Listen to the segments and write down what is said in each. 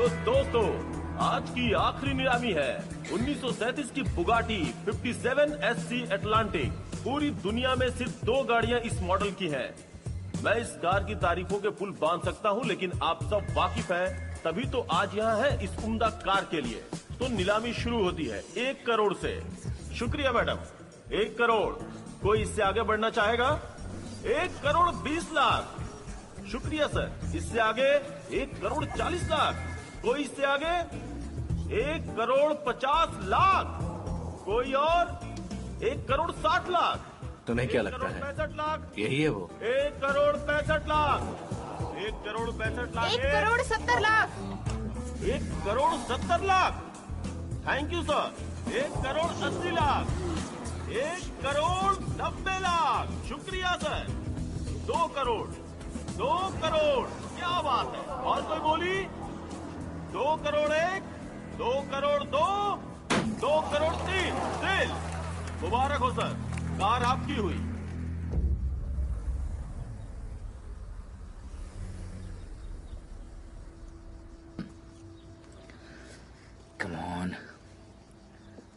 तो दोस्तों, आज की आखिरी नीलामी है 1937 की बुगाटी 57 SC एटलांटिक। पूरी दुनिया में सिर्फ 2 गाड़ियां इस मॉडल की हैं। मैं इस कार की तारीफों के पुल बांध सकता हूं, लेकिन आप सब वाकिफ हैं, तभी तो आज यहाँ है इस उम्दा कार के लिए। तो नीलामी शुरू होती है 1 करोड़ से। शुक्रिया मैडम। 1 करोड़। कोई इससे आगे बढ़ना चाहेगा? 1 करोड़ 20 लाख। शुक्रिया सर। इससे आगे 1 करोड़ 40 लाख। कोई इससे आगे? 1 करोड़ 50 लाख। कोई और? 1 करोड़ 60 लाख। तुम्हें क्या लगता है 65 लाख? यही है वो? 1 crore 65 lakh. 1 crore 65 lakh. 1 crore 70 lakh. 1 crore 70 lakh. Thank you sir. 1 crore 80 lakh. 1 crore 90 lakh. शुक्रिया सर। 2 करोड़। 2 करोड़। क्या बात है। और कोई बोली? 2 करोड़ 1, 2 करोड़ 2, 2 करोड़ 3। सेल। मुबारक हो सर, कार आपकी हुई।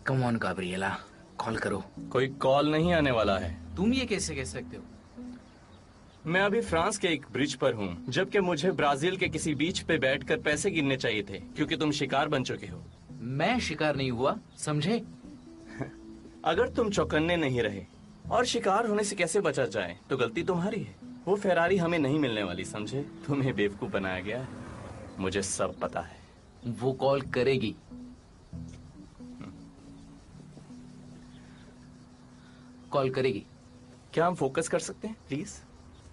कम ऑन गाब्रिएला, कॉल करो। कोई कॉल नहीं आने वाला है। तुम ये कैसे कह सकते हो? मैं अभी फ्रांस के एक ब्रिज पर हूँ, जबकि मुझे ब्राजील के किसी बीच पे बैठकर पैसे गिनने चाहिए थे, क्योंकि तुम शिकार बन चुके हो। मैं शिकार नहीं हुआ, समझे? अगर तुम चौकन्ने नहीं रहे और शिकार होने से कैसे बचा जाए, तो गलती तुम्हारी है। वो फेरारी हमें नहीं मिलने वाली, समझे? तुम्हें बेवकूफ बनाया गया है, मुझे सब पता है। वो कॉल करेगी। कॉल करेगी। क्या हम फोकस कर सकते हैं प्लीज?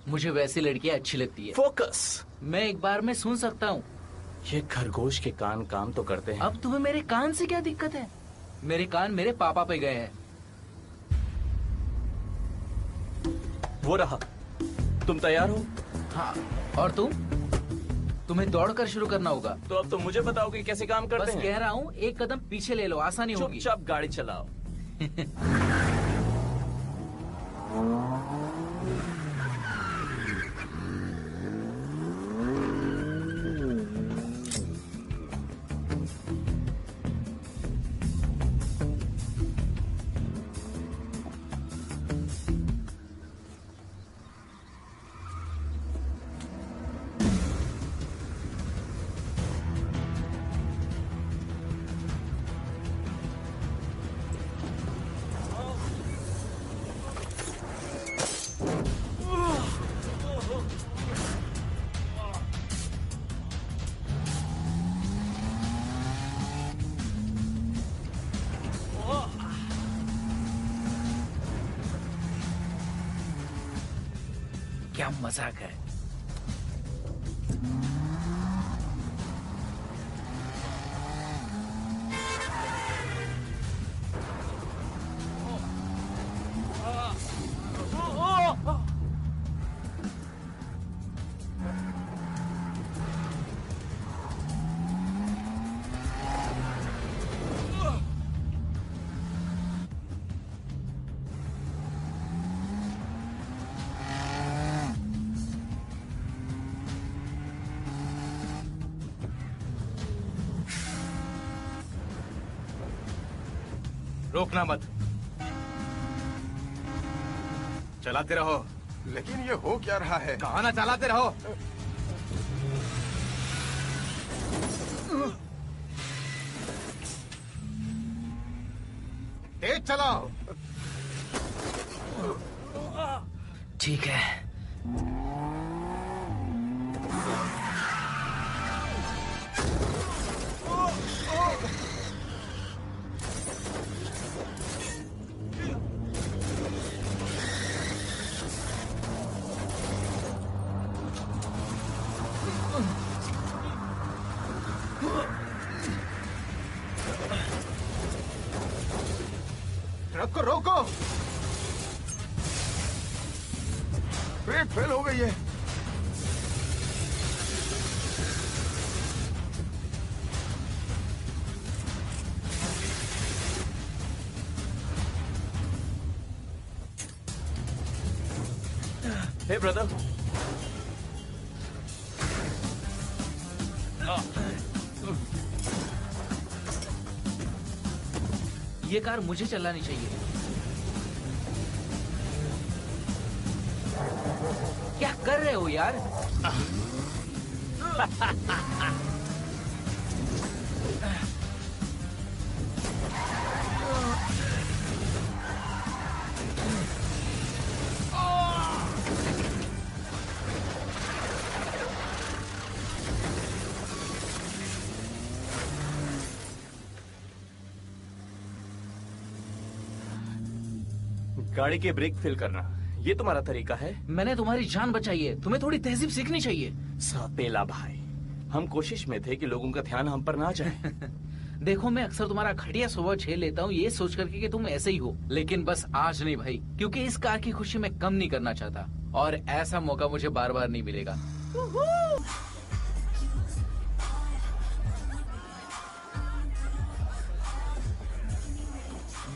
मुझे वैसी लड़कियां अच्छी लगती है। फोकस। मैं एक बार में सुन सकता हूँ। ये खरगोश के कान काम तो करते हैं। अब तुम्हें मेरे कान से क्या दिक्कत है? मेरे कान मेरे पापा पे गए हैं। वो रहा। तुम तैयार हो? हाँ। और तुम्हें दौड़कर शुरू करना होगा। तो अब तुम मुझे बताओगे कैसे काम करते हैं? बस कह रहा हूँ, एक कदम पीछे ले लो, आसानी होगी। चुपचाप गाड़ी चलाओ। क्या मजाक है। रोकना मत, चलाते रहो। लेकिन ये हो क्या रहा है? कहा ना चलाते रहो। तेज चलाओ। ठीक है। ट्रक को रोको। ब्रेक फेल हो गई है। हे ब्रदर। ये कार मुझे चलानी चाहिए। क्या कर रहे हो यार? गाड़ी के ब्रेक फेल करना, ये तुम्हारा तरीका है? मैंने तुम्हारी जान बचाई है, तुम्हें थोड़ी तहजीब सीखनी चाहिए। सपेला भाई, हम कोशिश में थे कि लोगों का ध्यान हम पर ना जाए। देखो, मैं अक्सर तुम्हारा घटिया स्वभाव झेल लेता हूँ ये सोच करके कि तुम ऐसे ही हो, लेकिन बस आज नहीं भाई, क्योंकि इस कार की खुशी मैं कम नहीं करना चाहता और ऐसा मौका मुझे बार बार नहीं मिलेगा।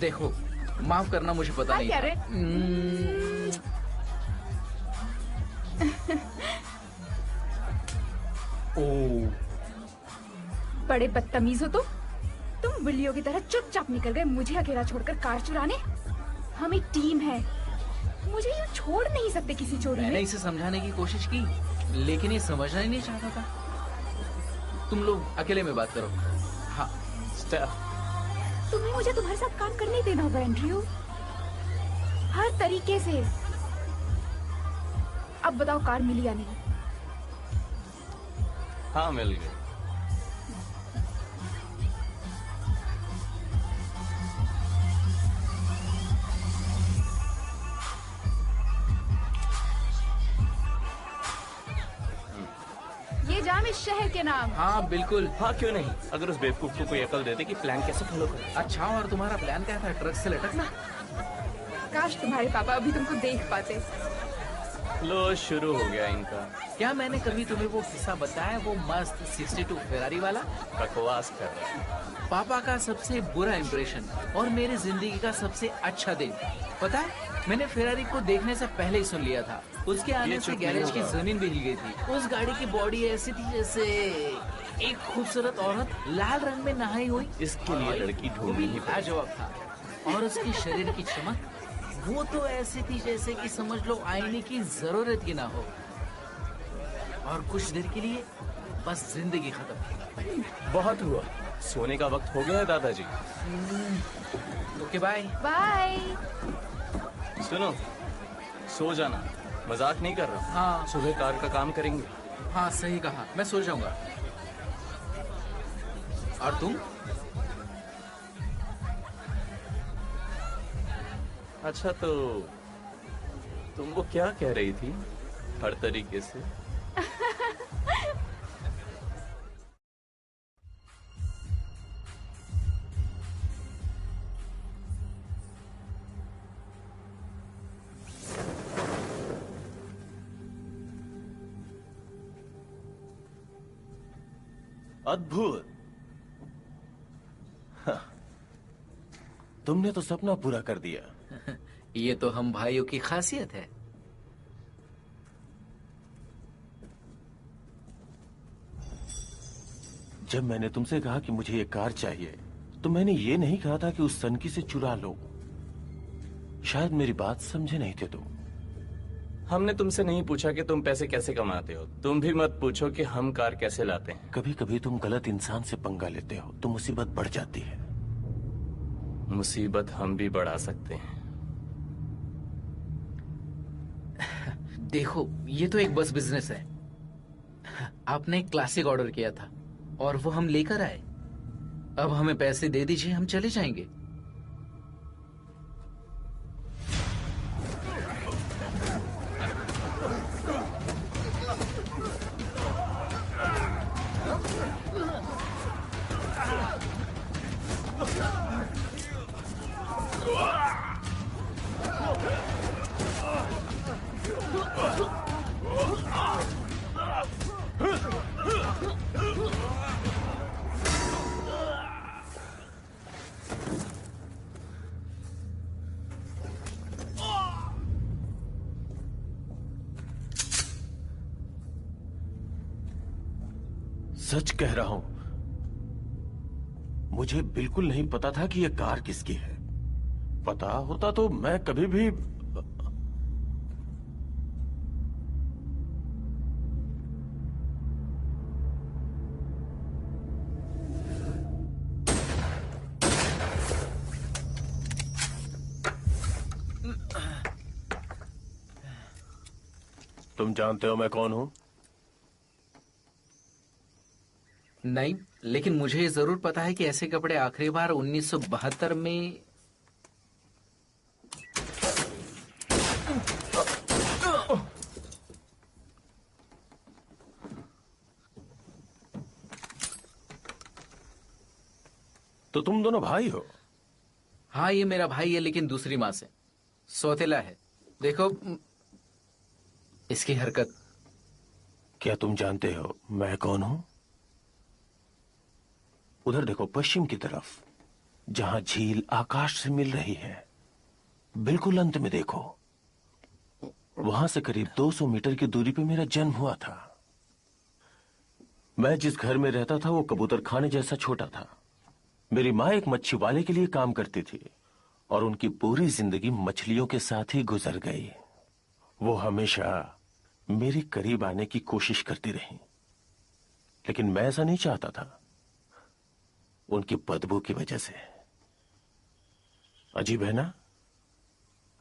देखो, माफ करना, मुझे पता नहीं क्या रे? ओ, बड़े बदतमीज हो तुम बिल्लियों की तरह चुपचाप निकल गए मुझे अकेला छोड़कर कार चुराने। हम एक टीम है, मुझे यूँ छोड़ नहीं सकते किसी चोरी मैंने में। इसे समझाने की कोशिश की, लेकिन ये समझना ही नहीं चाहता था। तुम लोग अकेले में बात करो। हाँ, तुम्हें मुझे तुम्हारे साथ काम करने देना होगा एंड्रयू, हर तरीके से। अब बताओ, कार मिली या नहीं? हाँ, मिल गई। ये जाम इस शहर के नाम। हाँ बिल्कुल। हाँ, क्यों नहीं? अगर उस बेवकूफ को कोई अकल देते कि प्लान कैसे फॉलो करें। अच्छा, और तुम्हारा प्लान क्या था? ट्रक से लटकना? काश तुम्हारे पापा अभी तुमको देख पाते। लो, शुरू हो गया इनका। क्या मैंने कभी तुम्हें वो किस्सा बताया, वो मस्त 62 फेरारी वाला? बकवास कर रहे हैं। पापा का सबसे बुरा इम्प्रेशन और मेरी जिंदगी का सबसे अच्छा दिन। पता है, मैंने फेरारी को देखने से पहले ही सुन लिया था। उसके आने से चुप नहीं गैरेज की होगा। जमीन भी हिल गई थी। उस गाड़ी की बॉडी ऐसी थी जैसे एक खूबसूरत औरत लाल रंग में नहाई हुई। इसके लिए लड़की वो ढूंढनी भी ही पड़ेगी। लाजवाब था। और उसकी शरीर की चमक, वो तो ऐसी थी जैसे कि समझ लो आईने की जरूरत ही ना हो। और कुछ देर के लिए बस जिंदगी खत्म। बहुत हुआ, सोने का वक्त हो गया है दादाजी। Okay bye. बाय। सुनो, सो जाना, मजाक नहीं कर रहा। हाँ सुबह कार का काम करेंगे। हाँ, सही कहा, मैं सो जाऊंगा। और तुम? अच्छा, तो तुम वो क्या कह रही थी? हर तरीके से। अद्भुत। हाँ, तुमने तो सपना पूरा कर दिया। ये तो हम भाइयों की खासियत है। जब मैंने तुमसे कहा कि मुझे ये कार चाहिए, तो मैंने ये नहीं कहा था कि उस सनकी से चुरा लो। शायद मेरी बात समझे नहीं थे तुम। हमने तुमसे नहीं पूछा कि तुम पैसे कैसे कमाते हो। तुम भी मत पूछो कि हम कार कैसे लाते हैं। कभी कभी तुम गलत इंसान से पंगा लेते हो तो मुसीबत बढ़ जाती है। मुसीबत हम भी बढ़ा सकते हैं। देखो, ये तो एक बस बिजनेस है। आपने एक क्लासिक ऑर्डर किया था और वो हम लेकर आए। अब हमें पैसे दे दीजिए, हम चले जाएंगे। सच कह रहा हूं, मुझे बिल्कुल नहीं पता था कि यह कार किसकी है। पता होता तो मैं कभी भी। तुम जानते हो मैं कौन हूं? नहीं, लेकिन मुझे जरूर पता है कि ऐसे कपड़े आखिरी बार 1972 में। तो तुम दोनों भाई हो? हाँ, ये मेरा भाई है, लेकिन दूसरी माँ से। सौतेला है। देखो इसकी हरकत। क्या तुम जानते हो मैं कौन हूं? उधर देखो, पश्चिम की तरफ, जहां झील आकाश से मिल रही है। बिल्कुल अंत में देखो, वहां से करीब 200 मीटर की दूरी पे मेरा जन्म हुआ था। मैं जिस घर में रहता था वो कबूतर खाने जैसा छोटा था। मेरी माँ एक मच्छी वाले के लिए काम करती थी और उनकी पूरी जिंदगी मछलियों के साथ ही गुजर गई। वो हमेशा मेरे करीब आने की कोशिश करती रही, लेकिन मैं ऐसा नहीं चाहता था, उनकी बदबू की वजह से। अजीब है ना,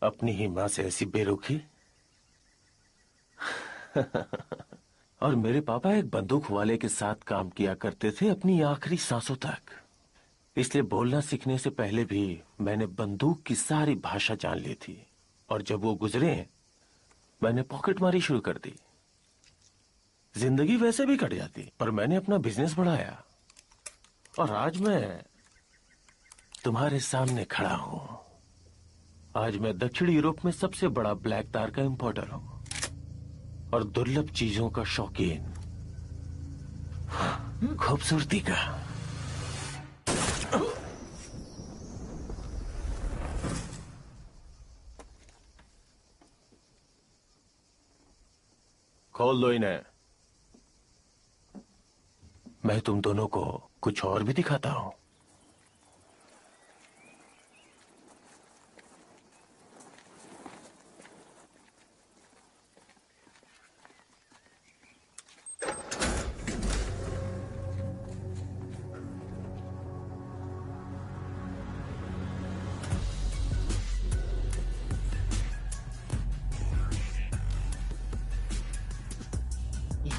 अपनी ही मां से ऐसी बेरुखी। और मेरे पापा एक बंदूक वाले के साथ काम किया करते थे अपनी आखिरी सांसों तक। इसलिए बोलना सीखने से पहले भी मैंने बंदूक की सारी भाषा जान ली थी। और जब वो गुजरे, मैंने पॉकेटमारी शुरू कर दी। जिंदगी वैसे भी कट जाती, पर मैंने अपना बिजनेस बढ़ाया और आज मैं तुम्हारे सामने खड़ा हूं। आज मैं दक्षिण यूरोप में सबसे बड़ा ब्लैक तार का इंपोर्टर हूं और दुर्लभ चीजों का शौकीन, खूबसूरती का। खोल दो इन्हें। मैं तुम दोनों को कुछ और भी दिखाता हूं।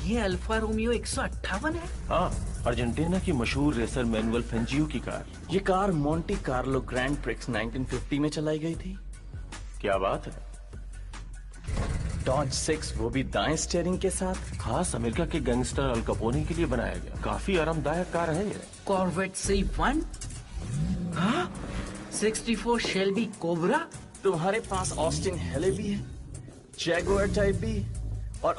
ये अल्फा रोमियो 158 है। हाँ, अर्जेंटीना की मशहूर रेसर मैनुअल फेंजियो की कार। ये car Monte Carlo grand prix 1950 में चलाई गई थी। क्या बात है। डॉज 6, वो भी दाएं स्टीयरिंग के साथ। खास अमेरिका के गैंगस्टर अल कैपोने के लिए बनाया गया। काफी आरामदायक कार है ये। कॉर्वेट C1, हाँ, 64 शेल्बी कोबरा। तुम्हारे पास ऑस्टिन हेले भी है, जैगुआर टाइप भी, और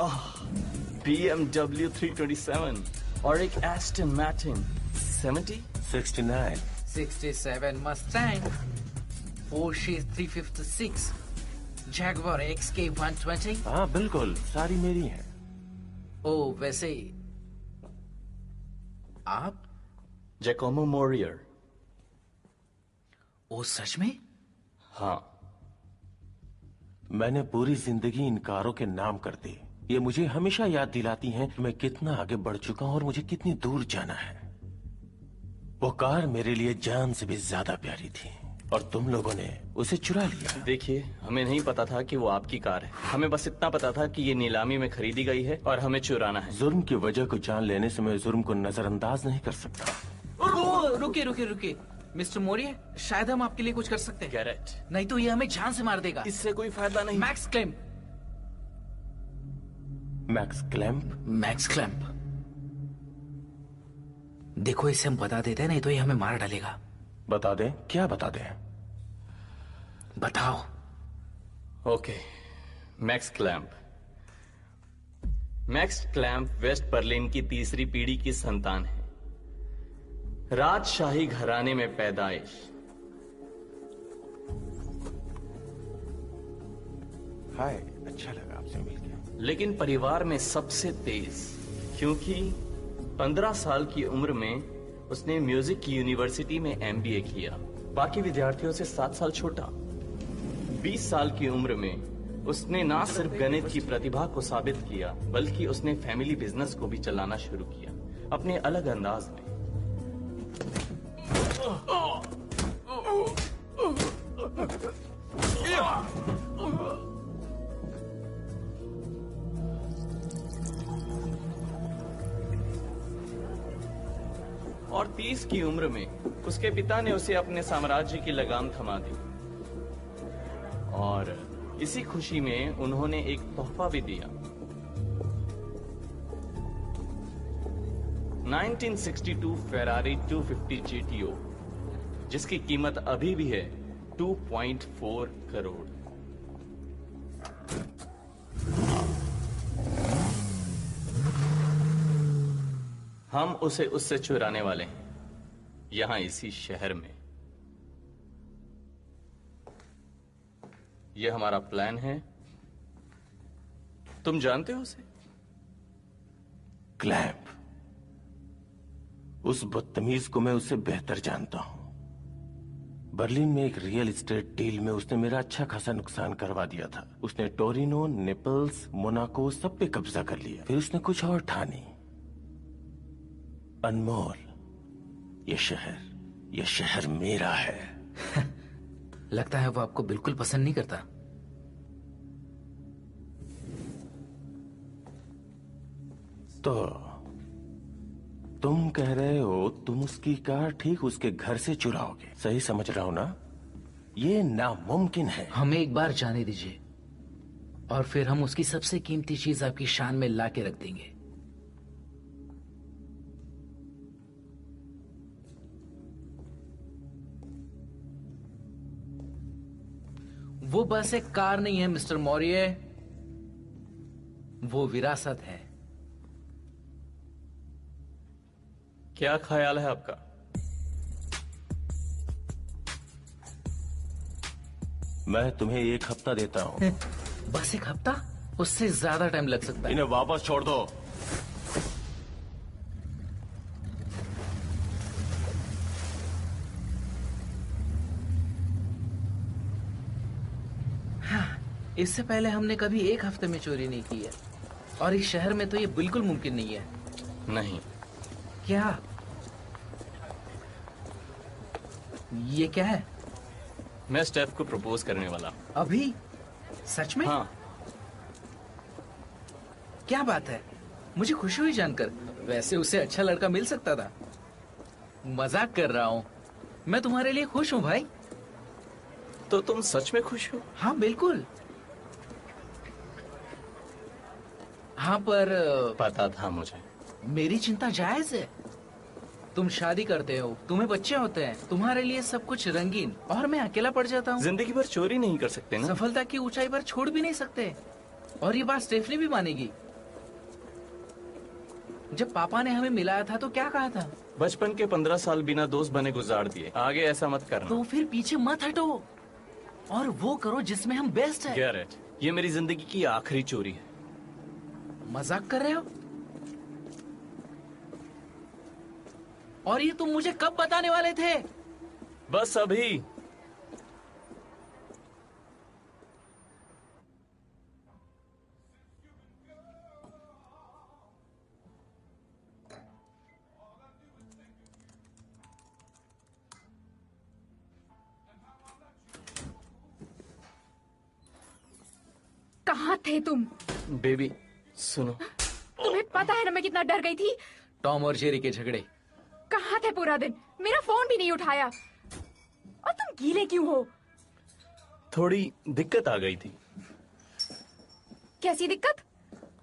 BMW 327 और एक Aston Martin 69, 67 Mustang, Porsche 356, Jaguar XK 120। हाँ बिल्कुल, सारी मेरी हैं। ओ, वैसे आप? जैकोमो मोरियर। ओ, सच में? हाँ। मैंने पूरी जिंदगी इन कारों के नाम कर दी। ये मुझे हमेशा याद दिलाती हैं कि मैं कितना आगे बढ़ चुका हूं और मुझे कितनी दूर जाना है। वो कार मेरे लिए जान से भी ज्यादा प्यारी थी और तुम लोगों ने उसे चुरा लिया। देखिए, हमें नहीं पता था कि वो आपकी कार है। हमें बस इतना पता था कि ये नीलामी में खरीदी गई है और हमें चुराना है। जुर्म की वजह को जान लेने से मैं जुर्म को नजरअंदाज नहीं कर सकता। रुके रुके रुके, मिस्टर मोरियर, शायद हम आपके लिए कुछ कर सकते हैं। गैरेट, नहीं तो ये हमें जान से मार देगा। इससे कोई फायदा नहीं। Max Klamp. Max Klamp? Max clamp. देखो, इसे हम बता देते हैं, नहीं तो ये हमें मार डालेगा। बता दें? क्या बता दें? बताओ। Okay, Max Klamp. Max Klamp West Berlin की तीसरी पीढ़ी की संतान है। राजशाही घराने में पैदाइश। हाय, अच्छा लगा आपसे मिलकर। लेकिन परिवार में सबसे तेज, क्योंकि 15 साल की उम्र में उसने म्यूजिक की यूनिवर्सिटी में एमबीए किया। बाकी विद्यार्थियों से 7 साल छोटा। 20 साल की उम्र में उसने ना सिर्फ गणित की प्रतिभा को साबित किया, बल्कि उसने फैमिली बिजनेस को भी चलाना शुरू किया अपने अलग अंदाज में। और 30 की उम्र में उसके पिता ने उसे अपने साम्राज्य की लगाम थमा दी और इसी खुशी में उन्होंने एक तोहफा भी दिया। 1962 फेरारी 250 GTO, जिसकी कीमत अभी भी है 2.4 करोड़। हम उसे उससे चुराने वाले हैं, यहां इसी शहर में। यह हमारा प्लान है। तुम जानते हो उसे? क्लैप, उस बदतमीज को मैं उससे बेहतर जानता हूं। बर्लिन में एक रियल एस्टेट डील में उसने मेरा अच्छा खासा नुकसान करवा दिया था। उसने टोरिनो, नेपल्स, मोनाको सब पे कब्जा कर लिया। फिर उसने कुछ और ठानी। अनमोल, ये शहर मेरा है। लगता है वो आपको बिल्कुल पसंद नहीं करता। तो तुम कह रहे हो तुम उसकी कार ठीक उसके घर से चुराओगे? सही समझ रहा हूं ना? ये नामुमकिन है। हमें एक बार जाने दीजिए और फिर हम उसकी सबसे कीमती चीज आपकी शान में ला के रख देंगे। वो बस एक कार नहीं है मिस्टर मौर्य, वो विरासत है। क्या ख्याल है आपका? मैं तुम्हें 1 हफ्ता देता हूं। बस 1 हफ्ता? उससे ज्यादा टाइम लग सकता है। इन्हें वापस छोड़ दो। इससे पहले हमने कभी 1 हफ्ते में चोरी नहीं की है और इस शहर में तो ये बिल्कुल मुमकिन नहीं है। नहीं। क्या? ये क्या है? मैं स्टेफ को प्रपोज करने वाला। अभी? सच में? हाँ। क्या बात है, मुझे खुशी हुई जानकर। वैसे उसे अच्छा लड़का मिल सकता था। मजाक कर रहा हूँ, मैं तुम्हारे लिए खुश हूँ भाई। तो तुम सच में खुश हो? हाँ बिल्कुल। हाँ पर पता था मुझे। मेरी चिंता जायज है। तुम शादी करते हो, तुम्हें बच्चे होते हैं, तुम्हारे लिए सब कुछ रंगीन, और मैं अकेला पड़ जाता हूँ। जिंदगी भर चोरी नहीं कर सकते ना। सफलता की ऊंचाई पर छोड़ भी नहीं सकते। और ये बात स्टेफनी भी मानेगी। जब पापा ने हमें मिलाया था तो क्या कहा था? बचपन के 15 साल बिना दोस्त बने गुजार दिए। आगे ऐसा मत करना। तो फिर पीछे मत हटो और वो करो जिसमें हम बेस्ट है। गैरेट, ये मेरी जिंदगी की आखिरी चोरी है। मजाक कर रहे हो? और ये तुम मुझे कब बताने वाले थे? बस अभी। कहाँ थे तुम? बेबी सुनो। तुम्हें पता है ना मैं कितना डर गई थी। टॉम और जेरी के झगड़े। कहाँ थे पूरा दिन? मेरा फोन भी नहीं उठाया। और तुम गीले क्यों हो? थोड़ी दिक्कत आ गई थी। कैसी दिक्कत?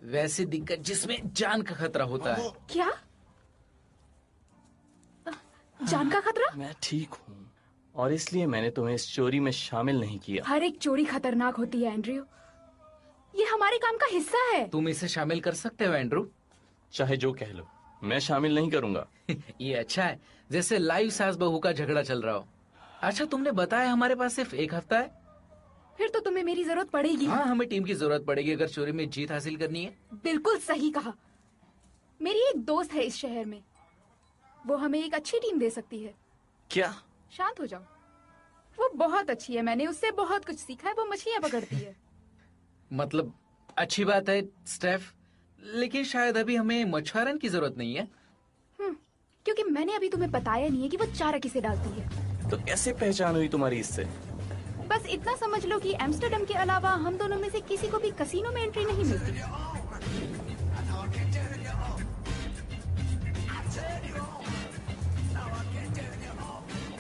वैसी दिक्कत जिसमें जान का खतरा होता है। क्या? जान का खतरा? मैं ठीक हूँ और इसलिए मैंने तुम्हें इस चोरी में शामिल नहीं किया। हर एक चोरी खतरनाक होती है एंड्रयू। ये हमारे काम का हिस्सा है। तुम इसे शामिल कर सकते हो एंड्रू। चाहे जो कह लो, मैं शामिल नहीं करूंगा। ये अच्छा है, जैसे लाइव सास बहू का झगड़ा चल रहा हो। अच्छा, तुमने बताया हमारे पास सिर्फ 1 हफ्ता है। फिर तो तुम्हें मेरी जरूरत पड़ेगी। हाँ, हमें टीम की जरूरत पड़ेगी अगर चोरी में जीत हासिल करनी है। बिल्कुल सही कहा। मेरी एक दोस्त है इस शहर में वो हमें एक अच्छी टीम दे सकती है। क्या? शांत हो जाओ। वो बहुत अच्छी है, मैंने उससे बहुत कुछ सीखा है। वो मछलियाँ पकड़ती है। मतलब अच्छी बात है स्टेफ, लेकिन शायद अभी हमें मछुआरन की जरूरत नहीं है। क्योंकि मैंने अभी तुम्हें बताया नहीं है कि वो चारा किसे डालती है। तो कैसे पहचान हुई तुम्हारी इससे? बस इतना समझ लो कि एम्स्टर्डम के अलावा हम दोनों में से किसी को भी कसीनो में एंट्री नहीं मिलती।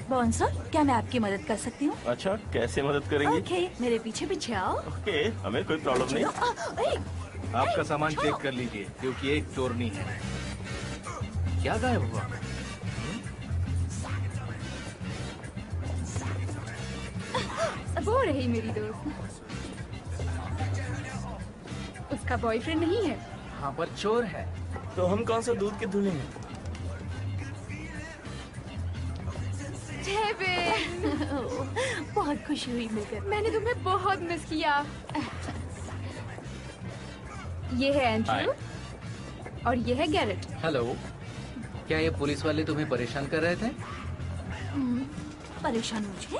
बॉन्सर, क्या मैं आपकी मदद कर सकती हूँ? अच्छा, कैसे मदद करेंगी? ओके, मेरे पीछे पीछे आओ। ओके, हमें कोई प्रॉब्लम नहीं। आपका सामान चेक कर लीजिए, क्योंकि एक चोरनी है। क्या गायब हुआ? वो रही मेरी दोस्त। उसका बॉयफ्रेंड नहीं है। हाँ, पर चोर है। तो हम कौन सा दूध के धुले हैं? बहुत खुशी हुई मिलकर। मैंने तुम्हें बहुत मिस किया। ये है एंड्रयू और ये है गैरेट। हेलो, क्या ये पुलिस वाले तुम्हें परेशान कर रहे थे? परेशान मुझे?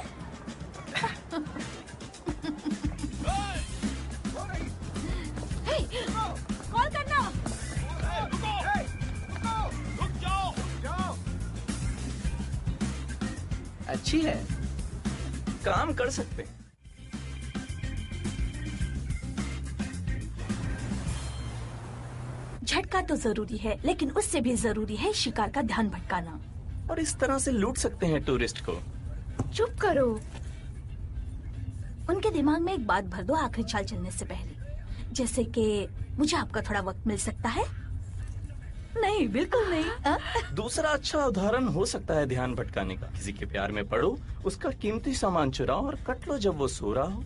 कॉल करना। अच्छी है। काम कर सकते हैं। झटका तो जरूरी है, लेकिन उससे भी जरूरी है शिकार का ध्यान भटकाना। और इस तरह से लूट सकते हैं टूरिस्ट को। चुप करो। उनके दिमाग में एक बात भर दो आखिरी चाल चलने से पहले, जैसे कि मुझे आपका थोड़ा वक्त मिल सकता है? नहीं, बिल्कुल नहीं। दूसरा अच्छा उदाहरण हो सकता है ध्यान भटकाने का। किसी के प्यार में पड़ो, उसका कीमती सामान चुराओ और कट लो जब वो सो रहा हो।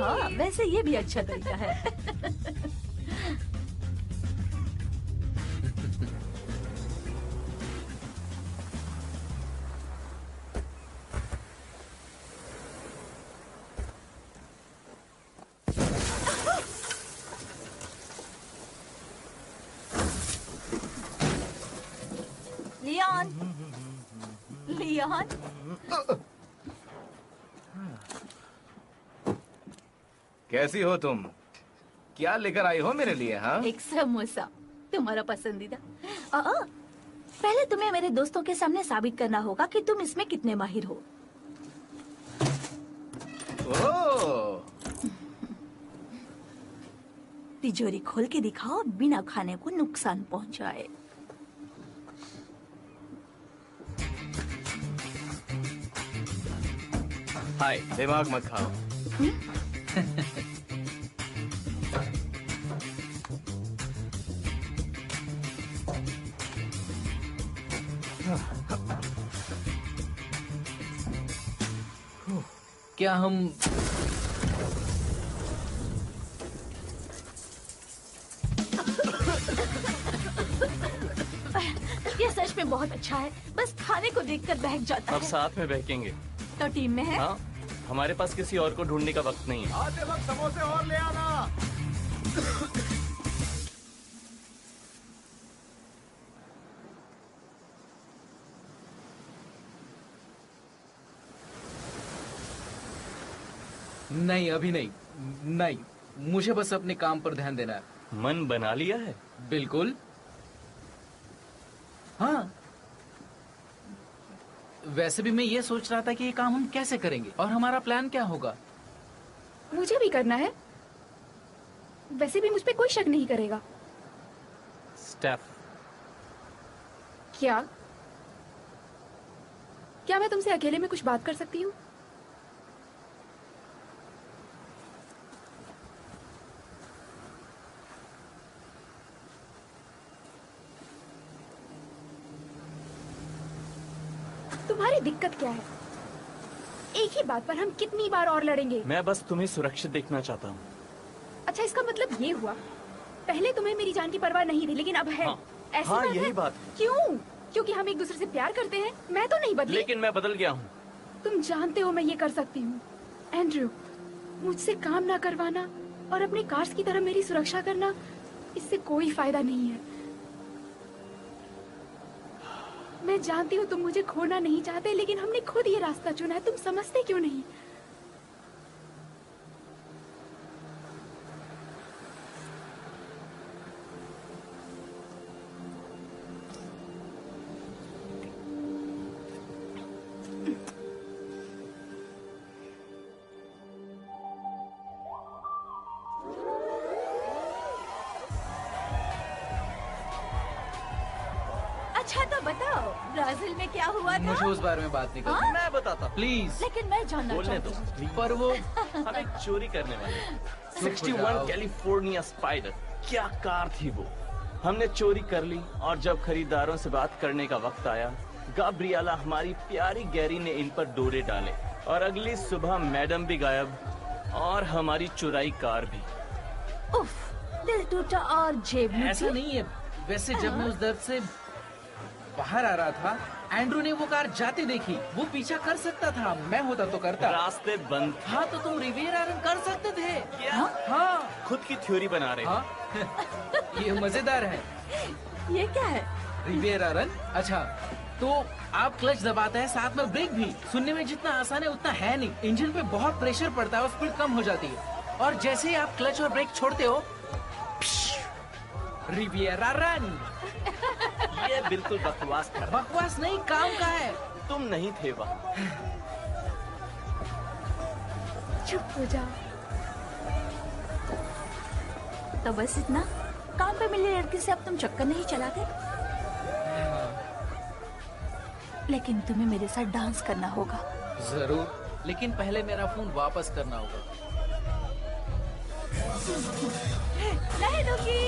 हाँ, वैसे ये भी अच्छा तरीका है। लियोन, लियोन, कैसी हो तुम? क्या लेकर आई हो मेरे लिए? हाँ, एक समोसा, तुम्हारा पसंदीदा। पहले तुम्हें मेरे दोस्तों के सामने साबित करना होगा कि तुम इसमें कितने माहिर हो। ओह, तिजोरी खोल के दिखाओ, बिना खाने को नुकसान पहुंचाए। हाय, दिमाग मत खाओ। क्या हम ये सच में बहुत अच्छा है, बस खाने को देखकर बहक जाता अब है। साथ में बहकेंगे। तो टीम में है? हाँ, हमारे पास किसी और को ढूंढने का वक्त नहीं है। आते वक्त समोसे और ले आना। नहीं, अभी नहीं। नहीं, मुझे बस अपने काम पर ध्यान देना है। मन बना लिया है? बिल्कुल। हाँ, वैसे भी मैं ये सोच रहा था कि ये काम हम कैसे करेंगे और हमारा प्लान क्या होगा। मुझे भी करना है। वैसे भी मुझ पे कोई शक नहीं करेगा। स्टेफ, क्या क्या मैं तुमसे अकेले में कुछ बात कर सकती हूँ? तुम्हारी दिक्कत क्या है? एक ही बात पर हम कितनी बार और लड़ेंगे? मैं बस तुम्हें सुरक्षित देखना चाहता हूँ। अच्छा, इसका मतलब ये हुआ पहले तुम्हें मेरी जान की परवाह नहीं थी, लेकिन अब है। हाँ, ऐसी हाँ, बात यही है? बात है। क्यों? क्योंकि हम एक दूसरे से प्यार करते हैं। मैं तो नहीं बदली। लेकिन मैं बदल गया हूँ। तुम जानते हो मैं ये कर सकती हूँ। एंड्रयू, मुझसे काम ना करवाना और अपने कार्स की तरह मेरी सुरक्षा करना, इससे कोई फायदा नहीं है। मैं जानती हूँ तुम मुझे खोना नहीं चाहते, लेकिन हमने खुद ये रास्ता चुना है। तुम समझते क्यों नहीं? अच्छा तो बताओ, ब्राजील में क्या हुआ था? मुझे उस बारे में बात नहीं करनी। हाँ? मैं बताता हूँ। प्लीज। लेकिन मैं जानना बोलने चाहती दो। हूँ। पर वो हम एक चोरी करने वाले हैं। हो 61 जाओ। कैलिफोर्निया स्पाइडर, क्या कार थी वो। हमने चोरी कर ली और जब खरीदारों से बात करने का वक्त आया, गाब्रियाला हमारी प्यारी गैरी ने इन पर डोरे डाले और अगली सुबह मैडम भी गायब और हमारी चुराई कार भी। उफ, दिल टूटा और जेब में ऐसा नहीं है। वैसे जब मैं उस दर्द से बाहर आ रहा था, एंड्रू ने वो कार जाते देखी। वो पीछा कर सकता था, मैं होता तो करता। रास्ते बंद। हाँ तो तुम रिवियरा रन कर सकते थे। क्या? हाँ खुद की थ्योरी बना रहे हो। हाँ ये मजेदार है। ये क्या है? Riviera run. अच्छा तो आप क्लच दबाते हैं, साथ में ब्रेक भी। सुनने में जितना आसान है उतना है नहीं। इंजन पे बहुत प्रेशर पड़ता है और स्पीड कम हो जाती है, और जैसे ही आप क्लच और ब्रेक छोड़ते हो, रिवियरा रन। ये बिल्कुल बकवास कर। बकवास नहीं, काम का है। तुम नहीं थे वहाँ। चुप हो जाओ। तो बस इतना? काम पे मिली लड़की से अब तुम चक्कर नहीं चलाते? लेकिन तुम्हें मेरे साथ डांस करना होगा। जरूर, लेकिन पहले मेरा फोन वापस करना होगा। नहीं दूंगी।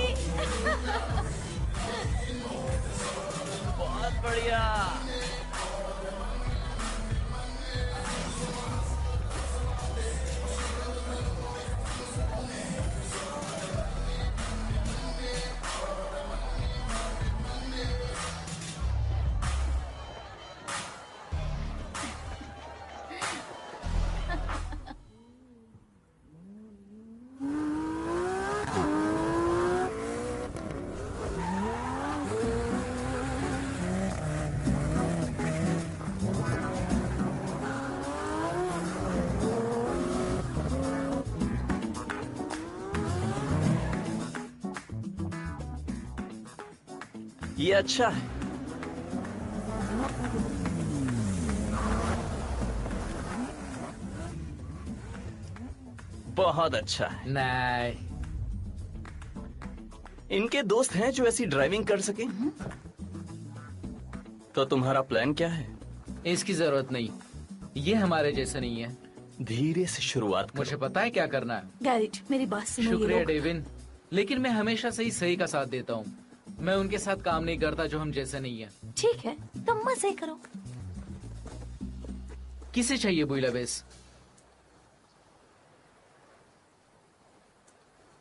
बहुत बढ़िया। ये अच्छा है। बहुत अच्छा है। नहीं, इनके दोस्त हैं जो ऐसी ड्राइविंग कर सके। तो तुम्हारा प्लान क्या है? इसकी जरूरत नहीं। ये हमारे जैसे नहीं है। धीरे से शुरुआत करो। मुझे पता है क्या करना है। गैरेट, मेरी बात सुनो। ये शुक्रिया लोग डेविन, लेकिन मैं हमेशा से ही सही का साथ देता हूँ। मैं उनके साथ काम नहीं करता जो हम जैसे नहीं है। ठीक है, तुम मजे करो। किसे चाहिए बुइला बेस?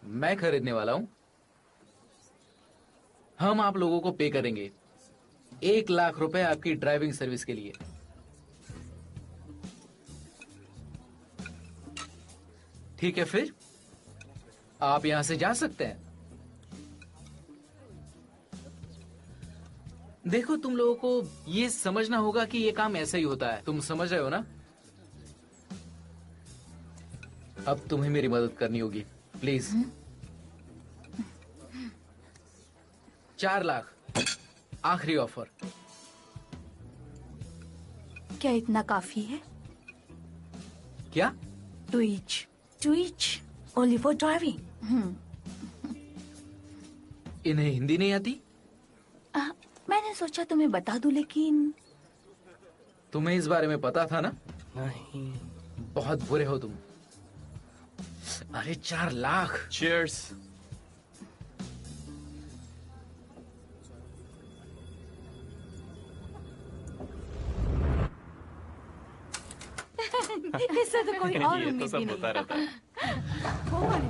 मैं खरीदने वाला हूँ। हम आप लोगों को पे करेंगे 1 लाख रुपए आपकी ड्राइविंग सर्विस के लिए। ठीक है, फिर आप यहां से जा सकते हैं। देखो, तुम लोगों को ये समझना होगा कि ये काम ऐसा ही होता है। तुम समझ रहे हो ना? अब तुम्हें मेरी मदद करनी होगी, प्लीज। 4 लाख आखिरी ऑफर। क्या इतना काफी है? क्या? To each only for driving. इन्हें हिंदी नहीं आती? मैंने सोचा तुम्हें बता दूं, लेकिन तुम्हें इस बारे में पता था ना? नहीं। बहुत बुरे हो तुम। अरे 4 लाख। Cheers. इससे तो कोई और ये तो उम्मीद सब भी होता नहीं। रहता है। कौन?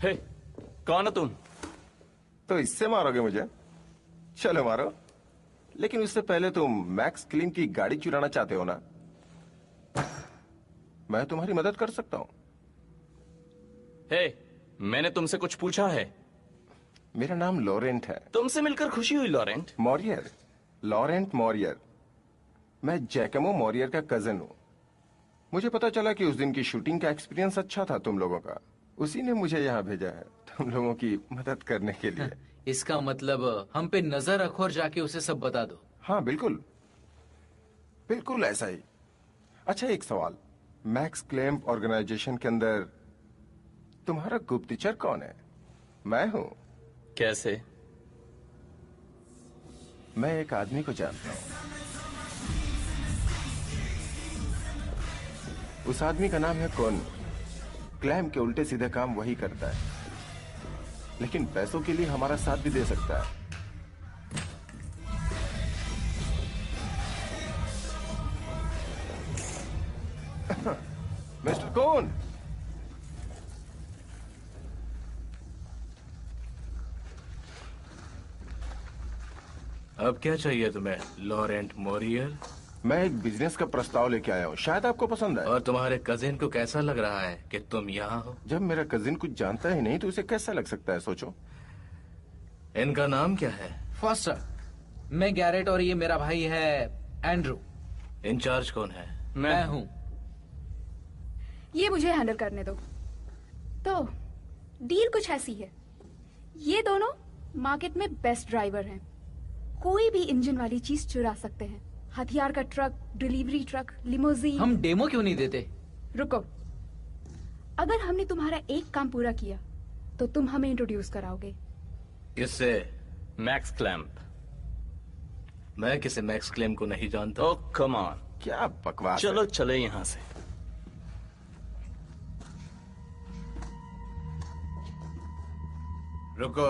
हे, कौन हो तुम? तो इससे मारोगे मुझे? चलो मारो, लेकिन उससे पहले तुम मैक्स क्लीन की गाड़ी चुराना चाहते हो ना? मैं तुम्हारी मदद कर सकता हूं। हे, मैंने तुमसे कुछ पूछा है। मेरा नाम लॉरेंट है। तुमसे मिलकर खुशी हुई लॉरेंट। मॉरियर, लॉरेंट मॉरियर। मैं जैकमो मॉरियर का कजन हूँ। मुझे पता चला कि उस दिन की शूटिंग का एक्सपीरियंस अच्छा था तुम लोगों का। उसी ने मुझे यहाँ भेजा है तुम लोगों की मदद करने के लिए। इसका मतलब हम पे नजर रखो और जाके उसे सब बता दो। हाँ बिल्कुल, बिल्कुल ऐसा ही। अच्छा, एक सवाल, मैक्स क्लेम ऑर्गेनाइजेशन के अंदर तुम्हारा गुप्तचर कौन है? मैं हूं। कैसे? मैं एक आदमी को जानता हूं। उस आदमी का नाम है कौन। क्लेम के उल्टे सीधे काम वही करता है, लेकिन पैसों के लिए हमारा साथ भी दे सकता है। मिस्टर कौन? अब क्या चाहिए तुम्हें, लॉरेंट मॉरियर? मैं एक बिजनेस का प्रस्ताव लेके आया हूँ, शायद आपको पसंद आए। और तुम्हारे कजिन को कैसा लग रहा है कि तुम यहाँ हो? जब मेरा कजिन कुछ जानता ही नहीं तो उसे कैसा लग सकता है, सोचो। इनका नाम क्या है? फॉस्टर, मैं गैरेट और ये मेरा भाई है एंड्रू। इंचार्ज कौन है? मैं हूँ। ये मुझे हैंडल करने दो। तो डील कुछ ऐसी है, ये दोनों मार्केट में बेस्ट ड्राइवर हैं। कोई भी इंजन वाली चीज चुरा सकते हैं, हथियार का ट्रक, डिलीवरी ट्रक, लिमोजीन। हम डेमो क्यों नहीं देते? रुको, अगर हमने तुम्हारा एक काम पूरा किया तो तुम हमें इंट्रोड्यूस कराओगे। किससे? Max clamp. मैं किसी मैक्स क्लेम को नहीं जानता। ओह कम ऑन, क्या बकवास चलो है। चले यहाँ से। रुको,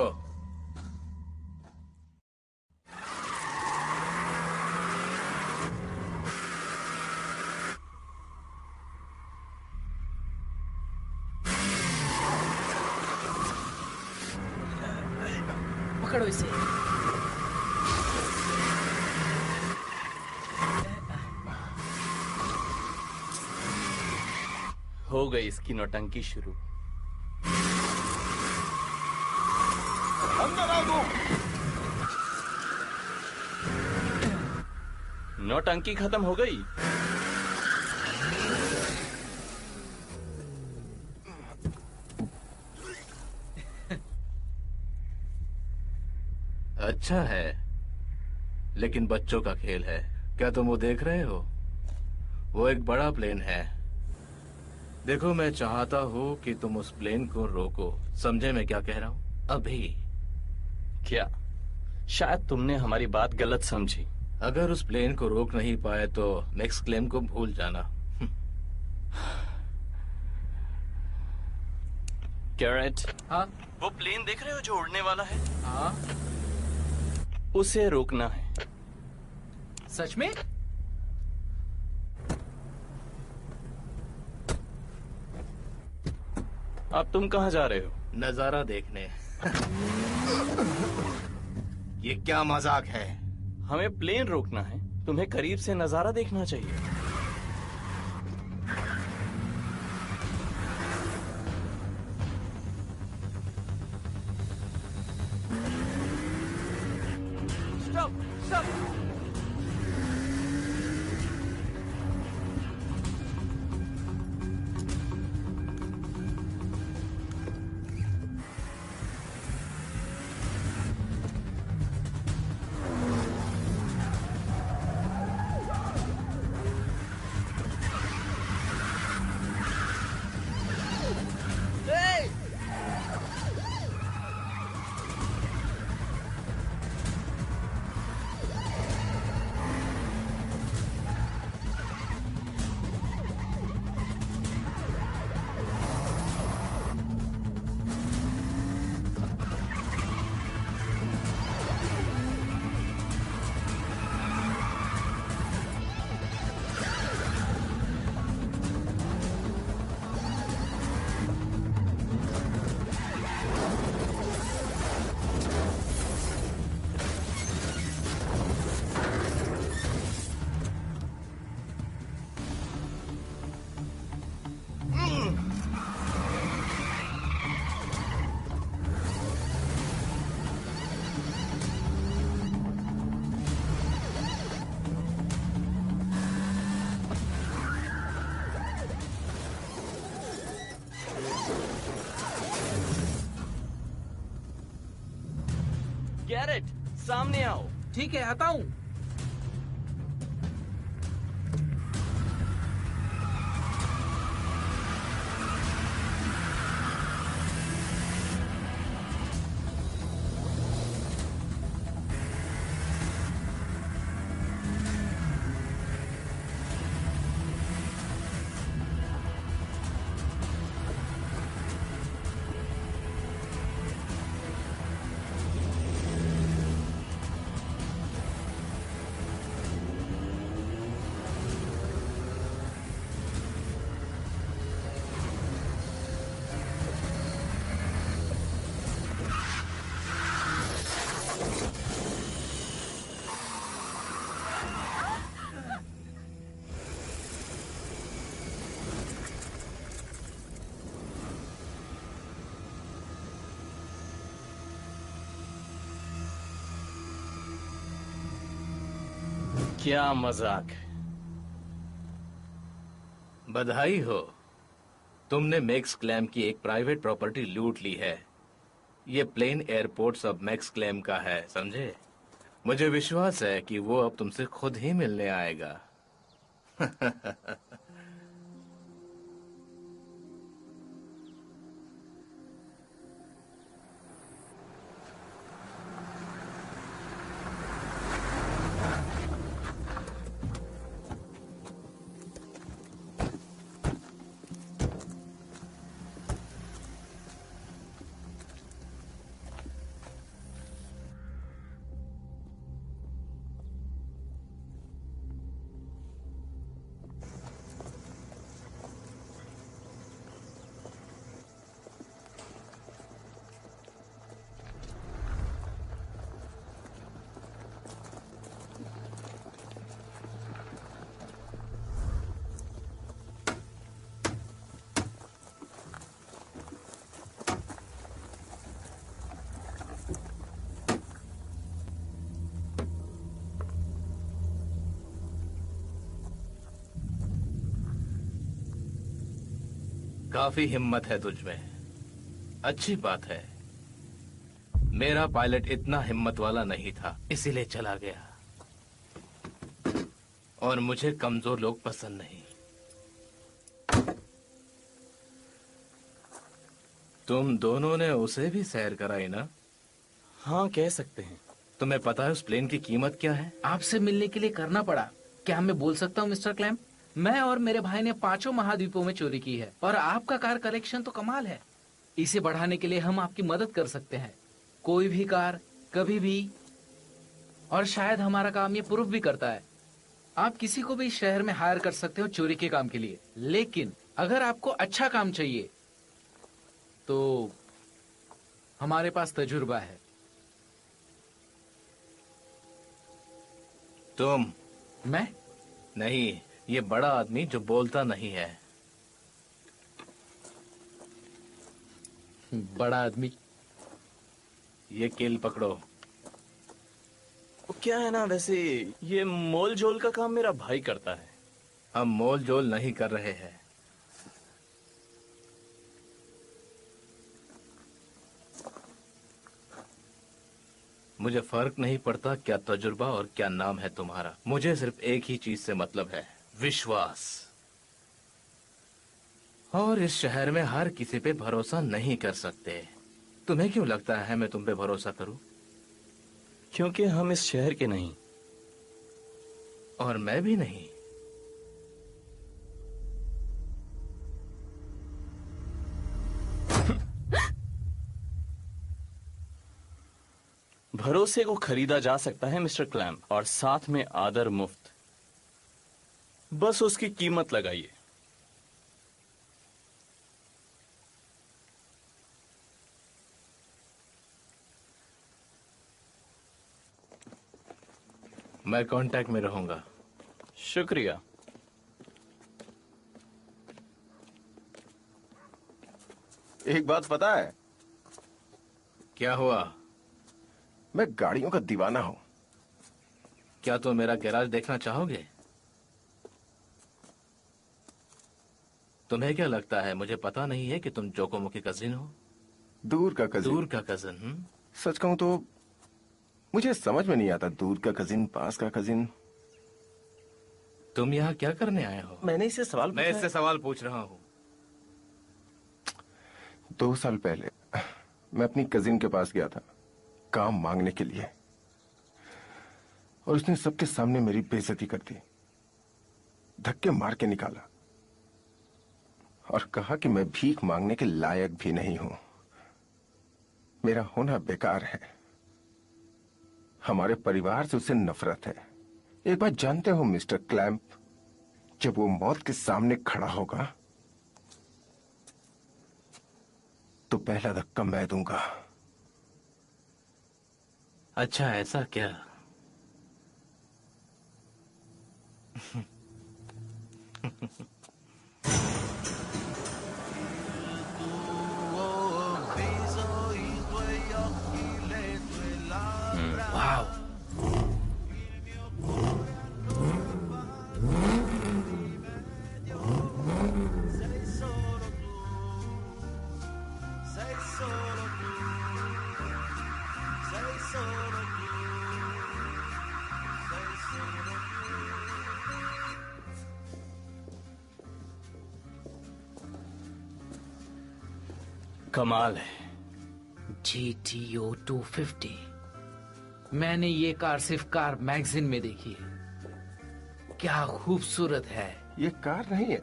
पकड़ो इसे। हो गई इसकी नौटंकी शुरू। अंदर आओ तुम। नौटंकी खत्म हो गई। अच्छा है, लेकिन बच्चों का खेल है। क्या तुम वो देख रहे हो? वो एक बड़ा प्लेन है। देखो, मैं चाहता हूँ कि तुम उस प्लेन को रोको। समझे मैं क्या कह रहा हूँ? अभी। क्या? शायद तुमने हमारी बात गलत समझी। अगर उस प्लेन को रोक नहीं पाए तो मैक्स क्लेम को भूल जाना। गैरेट, हाँ वो प्लेन देख रहे हो जो उड़ने वाला है? हाँ, उसे रोकना है। सच में? अब तुम कहाँ जा रहे हो? नजारा देखने। ये क्या मजाक है? हमें प्लेन रोकना है, तुम्हें करीब से नजारा देखना चाहिए। Stop stop. सामने आओ। ठीक है, आता हूँ। क्या मजाक है। बधाई हो, तुमने मैक्स क्लैम की एक प्राइवेट प्रॉपर्टी लूट ली है। ये प्लेन एयरपोर्ट अब मैक्स क्लैम का है, समझे? मुझे विश्वास है कि वो अब तुमसे खुद ही मिलने आएगा। काफी हिम्मत है तुझमें, अच्छी बात है। मेरा पायलट इतना हिम्मत वाला नहीं था, इसीलिए चला गया। और मुझे कमजोर लोग पसंद नहीं। तुम दोनों ने उसे भी सैर कराई ना? हाँ, कह सकते हैं। तुम्हें पता है उस प्लेन की कीमत क्या है? आपसे मिलने के लिए करना पड़ा। क्या मैं बोल सकता हूँ मिस्टर क्लैम? मैं और मेरे भाई ने 5 महाद्वीपों में चोरी की है और आपका कार कलेक्शन तो कमाल है। इसे बढ़ाने के लिए हम आपकी मदद कर सकते हैं। कोई भी कार, कभी भी, और शायद हमारा काम ये प्रूफ भी करता है। आप किसी को भी इस शहर में हायर कर सकते हो चोरी के काम के लिए, लेकिन अगर आपको अच्छा काम चाहिए तो हमारे पास तजुर्बा है। तुम? मैं? नहीं, ये बड़ा आदमी जो बोलता नहीं है। बड़ा आदमी? ये किल पकड़ो। वो क्या है ना, वैसे ये मोल जोल का काम मेरा भाई करता है। हम मोल जोल नहीं कर रहे हैं। मुझे फर्क नहीं पड़ता क्या तजुर्बा और क्या नाम है तुम्हारा। मुझे सिर्फ एक ही चीज से मतलब है, विश्वास। और इस शहर में हर किसी पे भरोसा नहीं कर सकते। तुम्हें क्यों लगता है मैं तुम पे भरोसा करूं? क्योंकि हम इस शहर के नहीं। और मैं भी नहीं। भरोसे को खरीदा जा सकता है मिस्टर क्लैम, और साथ में आदर मुफ्त। बस उसकी कीमत लगाइए। मैं कांटेक्ट में रहूंगा। शुक्रिया। एक बात पता है, क्या हुआ? मैं गाड़ियों का दीवाना हूं। क्या तुम मेरा गैराज देखना चाहोगे? तुम्हें क्या लगता है मुझे पता नहीं है कि तुम जोकोमो के कजिन हो? दूर का कजिन। दूर का कजिन? सच कहूं तो मुझे समझ में नहीं आता, दूर का कजिन, पास का कजिन। तुम यहाँ क्या करने आए हो? मैंने इससे सवाल मैं इससे सवाल पूछ रहा हूँ। 2 साल पहले मैं अपनी कजिन के पास गया था काम मांगने के लिए, और उसने सबके सामने मेरी बेइज्जती कर दी, धक्के मार के निकाला और कहा कि मैं भीख मांगने के लायक भी नहीं हूं, मेरा होना बेकार है। हमारे परिवार से उसे नफरत है। एक बात जानते हो मिस्टर क्लैम्प, जब वो मौत के सामने खड़ा होगा तो पहला धक्का मैं दूंगा। अच्छा, ऐसा क्या? वाह, कमाल है। GTO 250। मैंने ये कार सिर्फ कार मैगजीन में देखी है। क्या खूबसूरत है। ये कार नहीं है,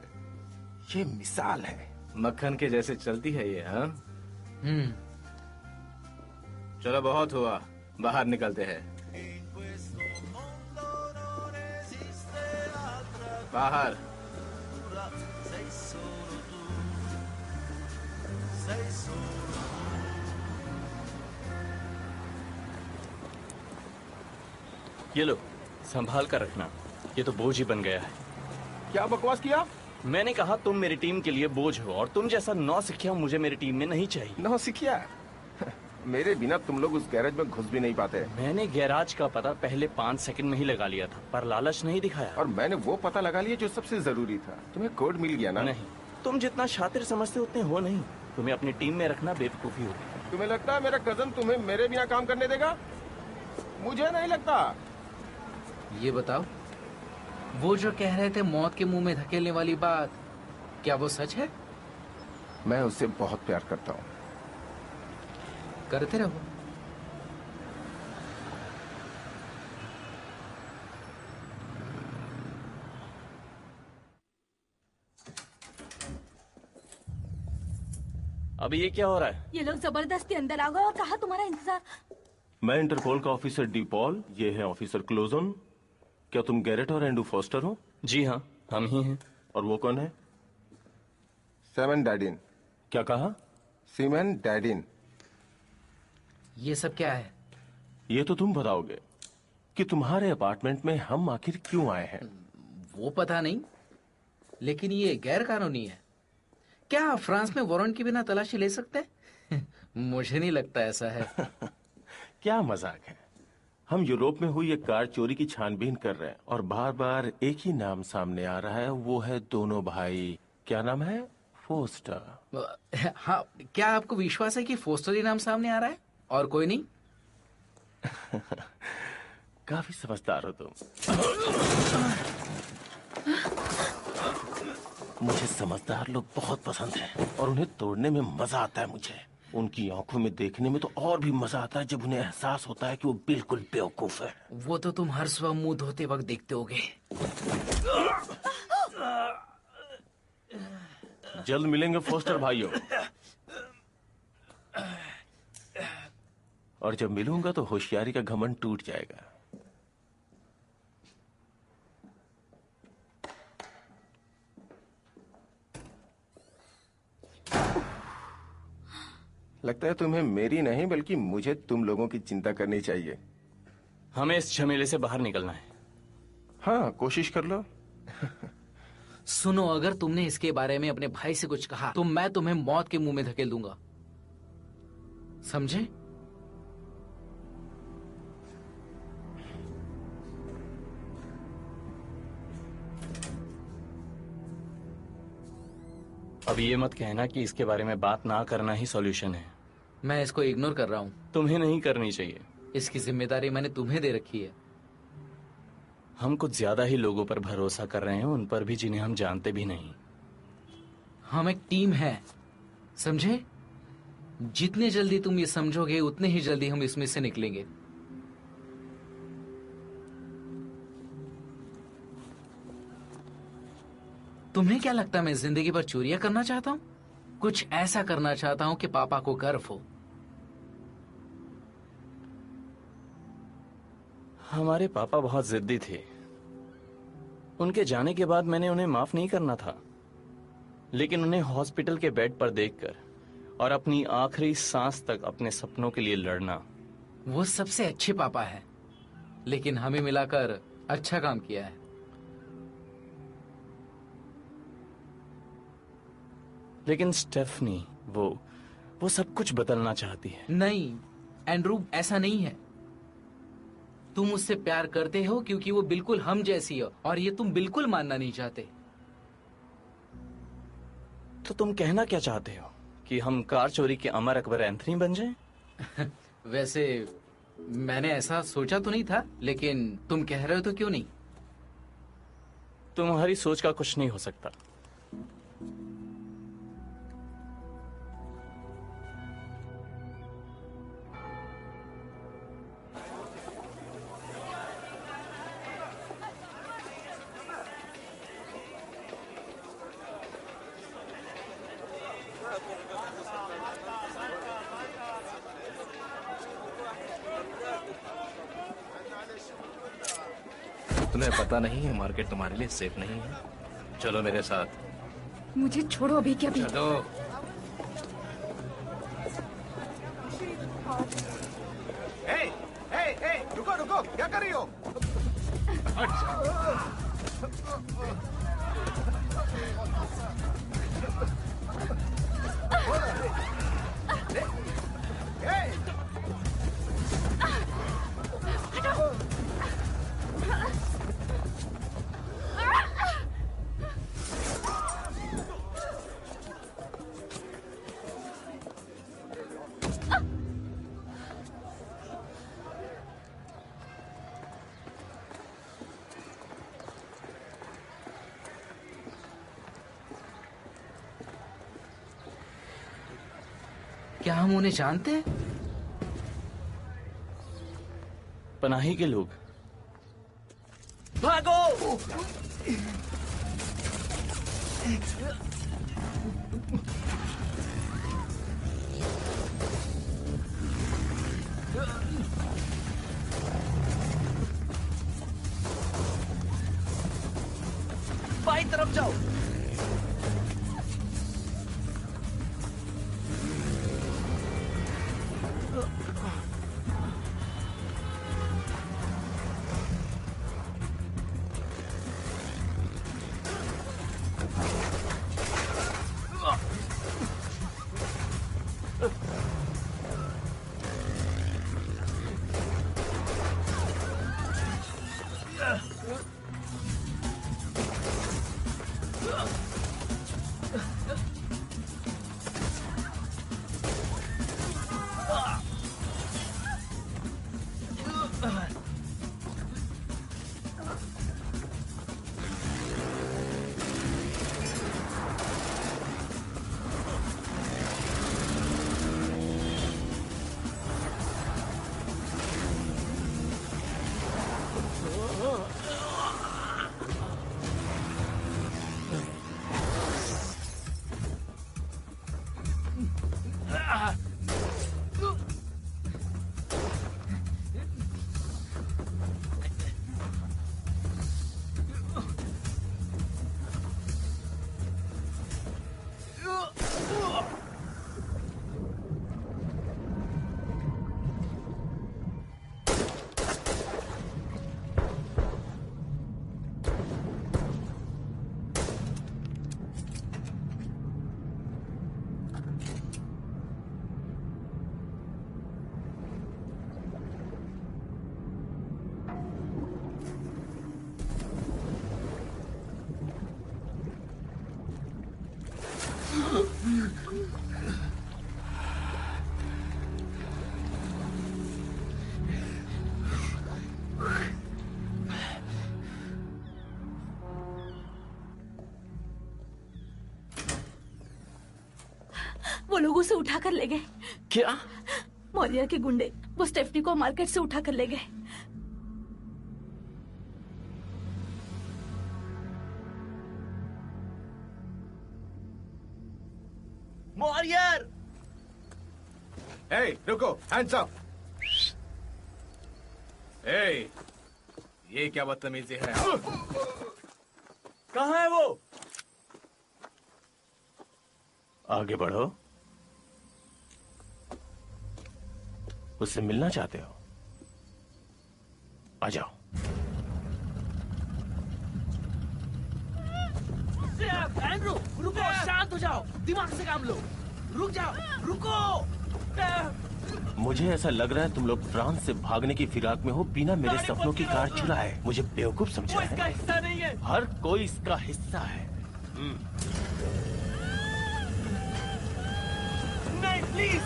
ये मिसाल है। मक्खन के जैसे चलती है ये, हाँ? हम्म। चलो, बहुत हुआ, बाहर निकलते हैं। बाहर। ये लो, संभाल कर रखना, ये तो बोझ ही बन गया है। क्या बकवास किया? मैंने कहा तुम मेरी टीम के लिए बोझ हो, और तुम जैसा नौसिखिया मुझे मेरी टीम में नहीं चाहिए। नौसिखिया? मेरे बिना तुम लोग उस गैरेज में घुस भी नहीं पाते। मैंने गैराज का पता पहले 5 सेकंड में ही लगा लिया था, पर लालच नहीं दिखाया। और मैंने वो पता लगा लिया जो सबसे जरूरी था। तुम्हें कोड मिल गया ना? नहीं, तुम जितना शातिर समझते उतने हो नहीं। तुम्हें अपनी टीम में रखना बेवकूफी होगी। तुम्हें लगता है मेरा कजन तुम्हें मेरे बिना काम करने देगा? मुझे नहीं लगता। ये बताओ, वो जो कह रहे थे मौत के मुंह में धकेलने वाली बात, क्या वो सच है? मैं उससे बहुत प्यार करता हूँ। करते रहो। अभी ये क्या हो रहा है? ये लोग जबरदस्ती अंदर आ गए और कहा तुम्हारा इंतजार। मैं इंटरपोल का ऑफिसर डी पॉल, ये है ऑफिसर क्लोजन। क्या तुम गैरेट और एंड्रू फॉस्टर हो? जी हाँ, हम ही हैं। और वो कौन है? सेवन डैडिन। क्या कहा? सीमन डैडिन। ये सब क्या है? ये तो तुम बताओगे कि तुम्हारे अपार्टमेंट में हम आखिर क्यों आए हैं। वो पता नहीं, लेकिन ये गैर कानूनी है। क्या आप फ्रांस में वारंट के बिना तलाशी ले सकते हैं? मुझे नहीं लगता ऐसा है। क्या मजाक है। हम यूरोप में हुई एक कार चोरी की छानबीन कर रहे हैं और बार बार एक ही नाम सामने आ रहा है, वो है दोनों भाई। क्या नाम है? फोस्टर। हाँ, क्या आपको विश्वास है कि फोस्टर ही नाम सामने आ रहा है और कोई नहीं? काफी समझदार हो तुम। मुझे समझदार लोग बहुत पसंद हैं और उन्हें तोड़ने में मजा आता है। मुझे उनकी आंखों में देखने में तो और भी मजा आता है जब उन्हें एहसास होता है कि वो बिल्कुल बेवकूफ है। वो तो तुम हर सुबह मुंह धोते वक्त देखते होगे। जल्द मिलेंगे फोस्टर भाइयों। और जब मिलूंगा तो होशियारी का घमंड टूट जाएगा। लगता है तुम्हें मेरी नहीं बल्कि मुझे तुम लोगों की चिंता करनी चाहिए। हमें इस झमेले से बाहर निकलना है। हाँ, कोशिश कर लो। सुनो, अगर तुमने इसके बारे में अपने भाई से कुछ कहा तो मैं तुम्हें मौत के मुंह में धकेल दूंगा, समझे? अब ये मत कहना कि इसके बारे में बात ना करना ही सॉल्यूशन है। मैं इसको इग्नोर कर रहा हूँ। तुम्हें नहीं करनी चाहिए। इसकी जिम्मेदारी मैंने तुम्हें दे रखी है। हम कुछ ज्यादा ही लोगों पर भरोसा कर रहे हैं, उन पर भी जिन्हें हम जानते भी नहीं। हम एक टीम है, समझे? जितने जल्दी तुम ये समझोगे उतने ही जल्दी हम इसमें से निकलेंगे। तुम्हें क्या लगता है मैं जिंदगी भर चोरियां करना चाहता हूं? कुछ ऐसा करना चाहता हूं कि पापा को गर्व हो। हमारे पापा बहुत जिद्दी थे। उनके जाने के बाद मैंने उन्हें माफ नहीं करना था, लेकिन उन्हें हॉस्पिटल के बेड पर देखकर और अपनी आखिरी सांस तक अपने सपनों के लिए लड़ना। वो सबसे अच्छे पापा है, लेकिन हमें मिलाकर अच्छा काम किया है। लेकिन स्टेफनी वो सब कुछ बदलना चाहती है। नहीं एंड्रू, ऐसा नहीं है। तुम उससे प्यार करते हो क्योंकि वो बिल्कुल हम जैसी हो, और ये तुम बिल्कुल मानना नहीं चाहते। तो तुम कहना क्या चाहते हो कि हम कार चोरी के अमर अकबर एंथनी बन जाएं? वैसे मैंने ऐसा सोचा तो नहीं था, लेकिन तुम कह रहे हो तो क्यों नहीं। तुम्हारी सोच का कुछ नहीं हो सकता। तुम्हें पता नहीं है मार्केट तुम्हारे लिए सेफ नहीं है। चलो मेरे साथ। मुझे छोड़ो अभी के अभी। चलो। रुको रुको, क्या कर रही हो? क्या हम उन्हें जानते हैं? पनाही के लोग। भागो! बाई तरफ जाओ। वो लोग उसे उठा कर ले गए। क्या? मौर्य के गुंडे वो स्टेफनी को मार्केट से उठा कर ले गए। मौर्यर! Hey, रुको, hands up! Hey, ये क्या बदतमीजी है? कहाँ है वो? आगे बढ़ो। उससे मिलना चाहते हो? आ जाओ। एंड्रू, रुको, शांत हो जाओ, दिमाग से काम लो। रुक जाओ, रुको। मुझे ऐसा लग रहा है तुम लोग फ्रांस से भागने की फिराक में हो, बिना मेरे सपनों की कार चुराए। मुझे बेवकूफ समझा है? इसका हिस्सा नहीं है। हर कोई इसका हिस्सा है। नहीं, प्लीज।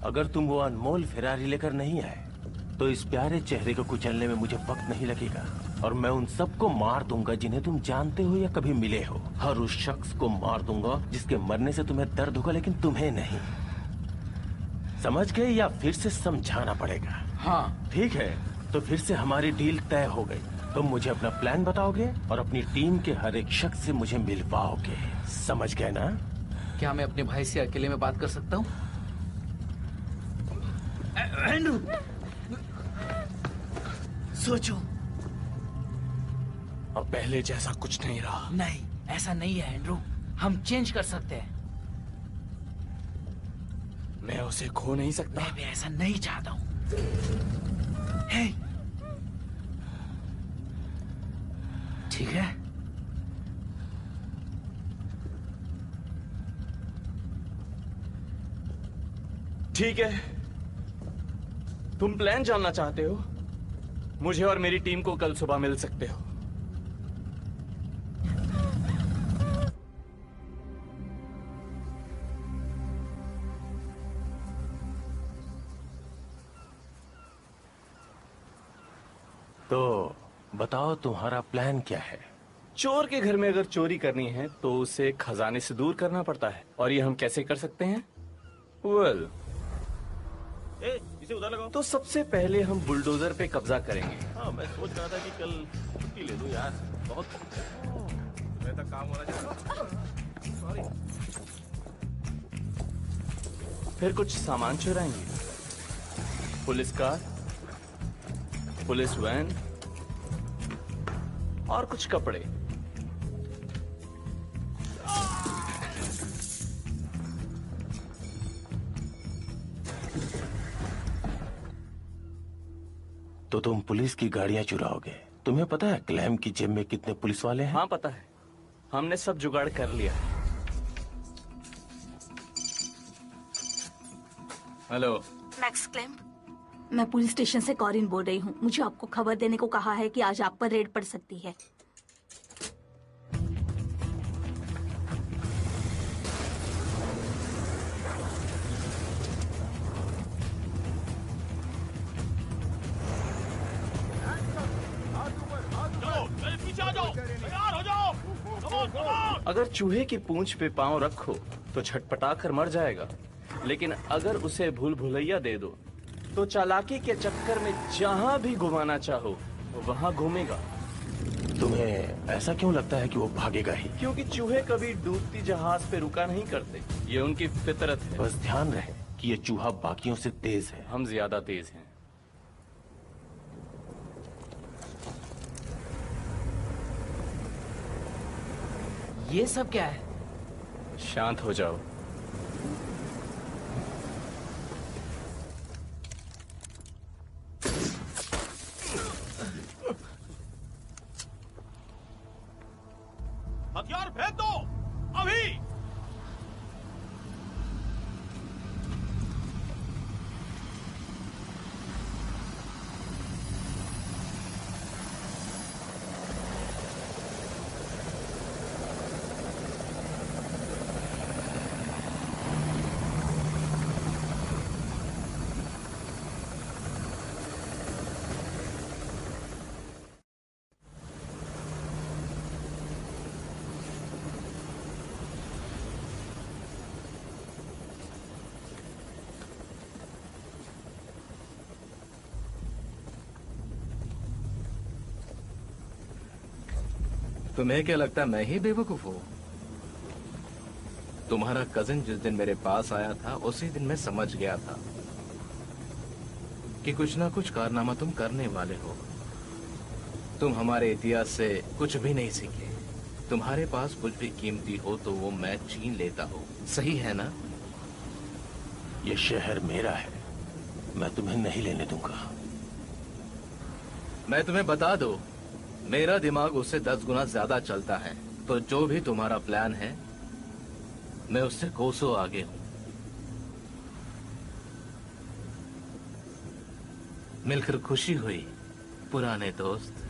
अगर तुम वो अनमोल फेरारी लेकर नहीं आए तो इस प्यारे चेहरे को कुचलने में मुझे वक्त नहीं लगेगा, और मैं उन सबको मार दूंगा जिन्हें तुम जानते हो या कभी मिले हो। हर उस शख्स को मार दूंगा जिसके मरने से तुम्हें दर्द होगा, लेकिन तुम्हें नहीं। समझ गए या फिर से समझाना पड़ेगा? हाँ। ठीक है, तो फिर से हमारी डील तय हो गई। तुम मुझे अपना प्लान बताओगे और अपनी टीम के हर एक शख्स से मुझे मिलवाओगे। समझ गए ना? क्या मैं अपने भाई से अकेले में बात कर सकता हूँ? एंड्रू, सोचो। अब पहले जैसा कुछ नहीं रहा। नहीं, ऐसा नहीं है एंड्रू, हम चेंज कर सकते हैं। मैं उसे खो नहीं सकता। मैं भी ऐसा नहीं चाहता हूँ। हे, ठीक है। ठीक है, तुम प्लान जानना चाहते हो? मुझे और मेरी टीम को कल सुबह मिल सकते हो। तो बताओ तुम्हारा प्लान क्या है? चोर के घर में अगर चोरी करनी है तो उसे खजाने से दूर करना पड़ता है, और ये हम कैसे कर सकते हैं? वेल, इसे उधर लगाओ। तो सबसे पहले हम बुलडोजर पे कब्जा करेंगे। हाँ, मैं सोच रहा था कि कल छुट्टी ले लूं यार, बहुत मैं तो काम हो रहा है। सॉरी। फिर कुछ सामान चुराएंगे। पुलिस कार, पुलिस वैन और कुछ कपड़े। तो तुम पुलिस की गाड़ियां चुराओगे? तुम्हें पता है क्लैम की जेब में कितने पुलिस वाले हैं? हाँ पता है, हमने सब जुगाड़ कर लिया। हेलो मैक्स क्लेम, मैं पुलिस स्टेशन से कॉरिन बोल रही हूँ। मुझे आपको खबर देने को कहा है कि आज आप पर रेड पड़ सकती है। अगर चूहे की पूंछ पे पांव रखो तो झटपटा कर मर जाएगा, लेकिन अगर उसे भूल भुलैया दे दो तो चालाकी के चक्कर में जहां भी घुमाना चाहो वहां घूमेगा। तुम्हें ऐसा क्यों लगता है कि वो भागेगा ही? क्योंकि चूहे कभी डूबती जहाज पे रुका नहीं करते, ये उनकी फितरत है। बस ध्यान रहे कि ये चूहा बाकियों से तेज है। हम ज्यादा तेज हैं। ये सब क्या है? शांत हो जाओ। हथियार फेंक दो अभी। तुम्हें क्या लगता है मैं ही बेवकूफ हूँ? तुम्हारा कजिन जिस दिन मेरे पास आया था उसी दिन मैं समझ गया था कि कुछ ना कुछ कारनामा तुम करने वाले हो। तुम हमारे इतिहास से कुछ भी नहीं सीखे। तुम्हारे पास कुछ भी कीमती हो तो वो मैं छीन लेता हूँ, सही है ना? ये शहर मेरा है, मैं तुम्हें नहीं लेने दूंगा। मैं तुम्हें बता दूं, मेरा दिमाग उससे 10 गुना ज्यादा चलता है, तो जो भी तुम्हारा प्लान है मैं उससे कोसों आगे हूं। मिलकर खुशी हुई पुराने दोस्त।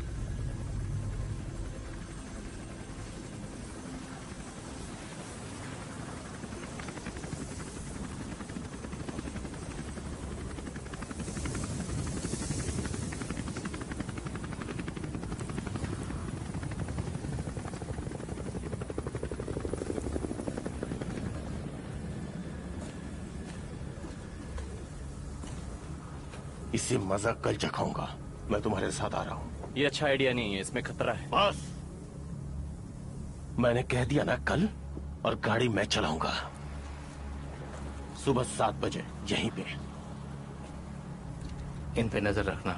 इसे मजा कल चखाऊंगा। मैं तुम्हारे साथ आ रहा हूँ। ये अच्छा आइडिया नहीं है, इसमें खतरा है। बस मैंने कह दिया ना कल, और गाड़ी मैं चलाऊंगा। सुबह 7 बजे यहीं पे। इन पे नजर रखना।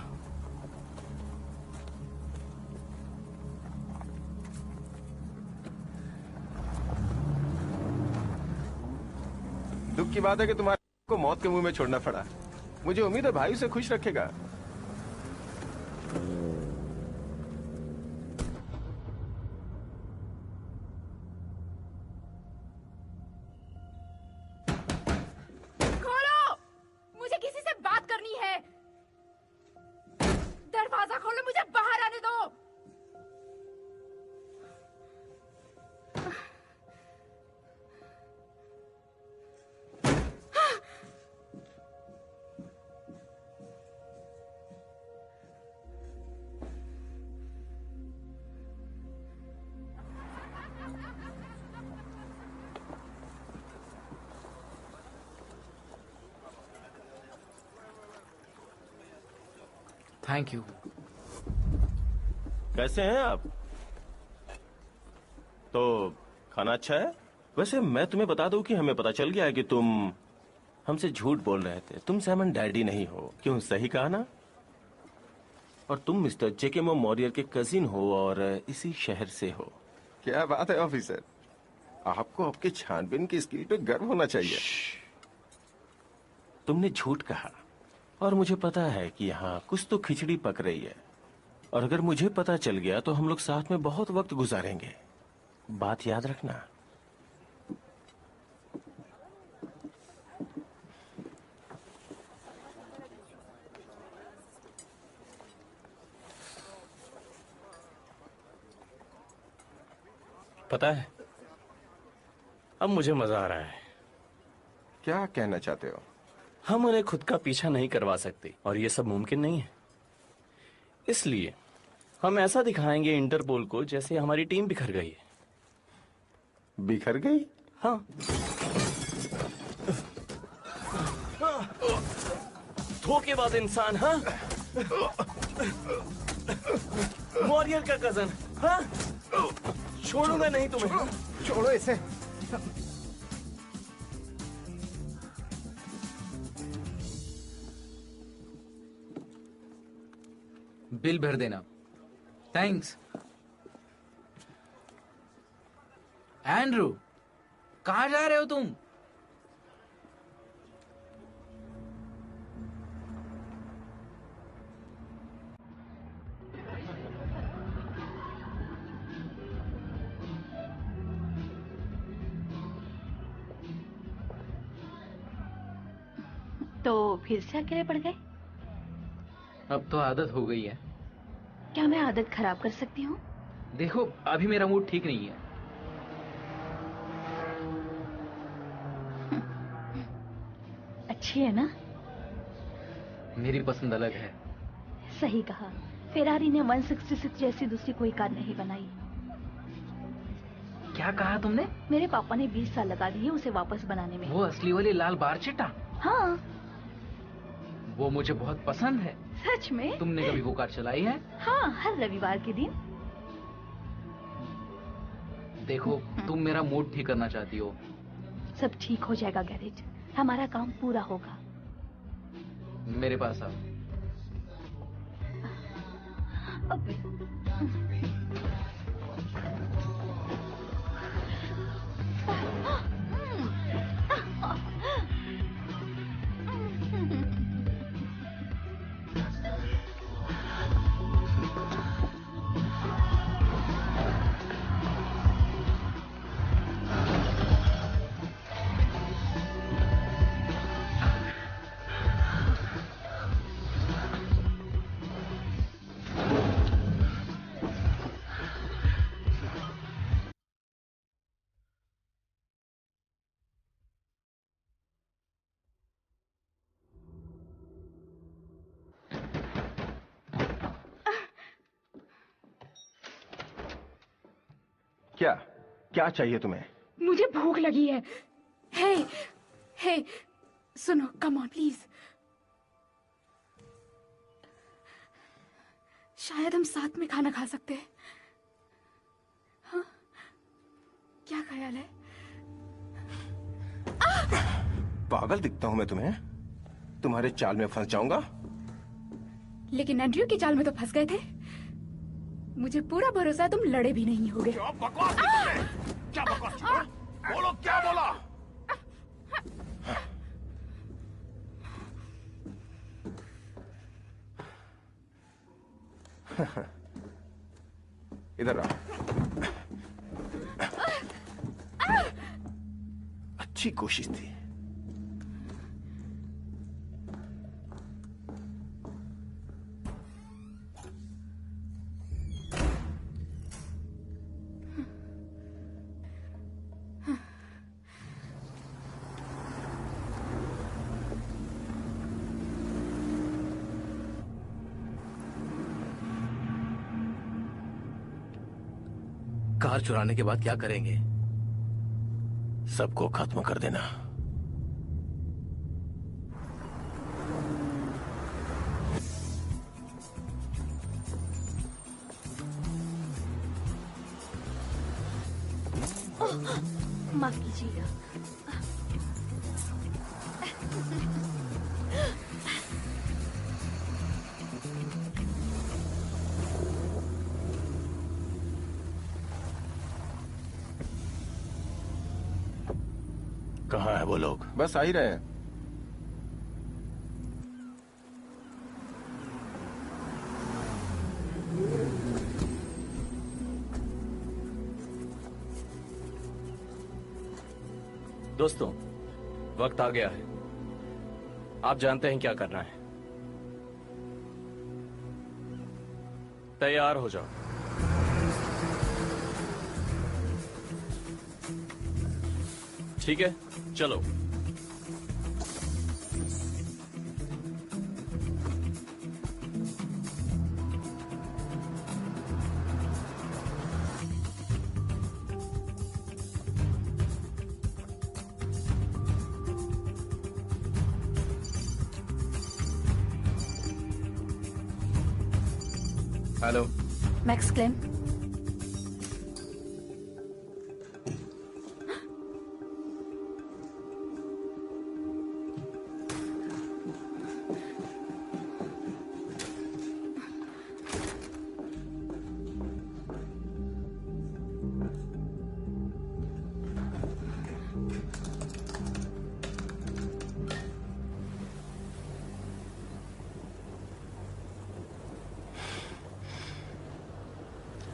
दुख की बात है कि तुम्हारे को मौत के मुंह में छोड़ना पड़ा। मुझे उम्मीद है भाई उसे खुश रखेगा। खोलो, मुझे किसी से बात करनी है। दरवाजा खोलो, मुझे बाहर आने दो। Thank you. कैसे हैं आप? तो खाना अच्छा है? वैसे मैं तुम्हें बता दूं कि हमें पता चल गया है कि तुम हमसे झूठ बोल रहे थे। तुम सैमन डैडी नहीं हो। क्यों, सही कहा ना? और तुम मिस्टर जेकेमो मॉरियर के कजिन हो और इसी शहर से हो। क्या बात है ऑफिसर, आपको आपके छानबीन की स्किल पे गर्व होना चाहिए। तुमने झूठ कहा और मुझे पता है कि यहाँ कुछ तो खिचड़ी पक रही है, और अगर मुझे पता चल गया तो हम लोग साथ में बहुत वक्त गुजारेंगे। बात याद रखना। पता है, अब मुझे मजा आ रहा है। क्या कहना चाहते हो? हम उन्हें खुद का पीछा नहीं करवा सकते और ये सब मुमकिन नहीं है। इसलिए हम ऐसा दिखाएंगे इंटरपोल को जैसे हमारी टीम बिखर गई है। बिखर गई? हाँ। धोखेबाज इंसान। हाँ, वॉरियर का कजन। हाँ, छोड़ूंगा नहीं तुम्हें। छोड़ो इसे। बिल भर देना। थैंक्स। एंड्रू, कहाँ जा रहे हो तुम? तो फिर से अकेले पड़ गए? अब तो आदत हो गई है। क्या मैं आदत खराब कर सकती हूँ? देखो, अभी मेरा मूड ठीक नहीं है। अच्छी है ना? मेरी पसंद अलग है। सही कहा। फेरारी ने 166 जैसी दूसरी कोई कार नहीं बनाई। क्या कहा तुमने? मेरे पापा ने 20 साल लगा दिए उसे वापस बनाने में। वो असली वाली लाल बारचेटा? हाँ। वो मुझे बहुत पसंद है। सच में? तुमने कभी वो कार चलाई है? हाँ, हर रविवार के दिन। देखो, तुम मेरा मूड ठीक करना चाहती हो। सब ठीक हो जाएगा गैरेज, हमारा काम पूरा होगा। मेरे पास आओ। क्या क्या चाहिए तुम्हें? मुझे भूख लगी है। हे हे सुनो, कम ऑन प्लीज। शायद हम साथ में खाना खा सकते हैं। हाँ, क्या ख्याल है? पागल दिखता हूं मैं तुम्हें? तुम्हारे चाल में फंस जाऊंगा? लेकिन एंड्रयू की चाल में तो फंस गए थे। मुझे पूरा भरोसा है तुम लड़े भी नहीं होगे। क्या बकवास की तुमने? क्या बकवास की? बोलो क्या बोला? इधर आओ। अच्छी कोशिश थी। कार चुराने के बाद क्या करेंगे? सबको खत्म कर देना। माफ कीजिएगा। कहाँ है वो लोग? बस आ ही रहे हैं। दोस्तों, वक्त आ गया है। आप जानते हैं क्या करना है। तैयार हो जाओ। ठीक है, चलो। हेलो। Max claim.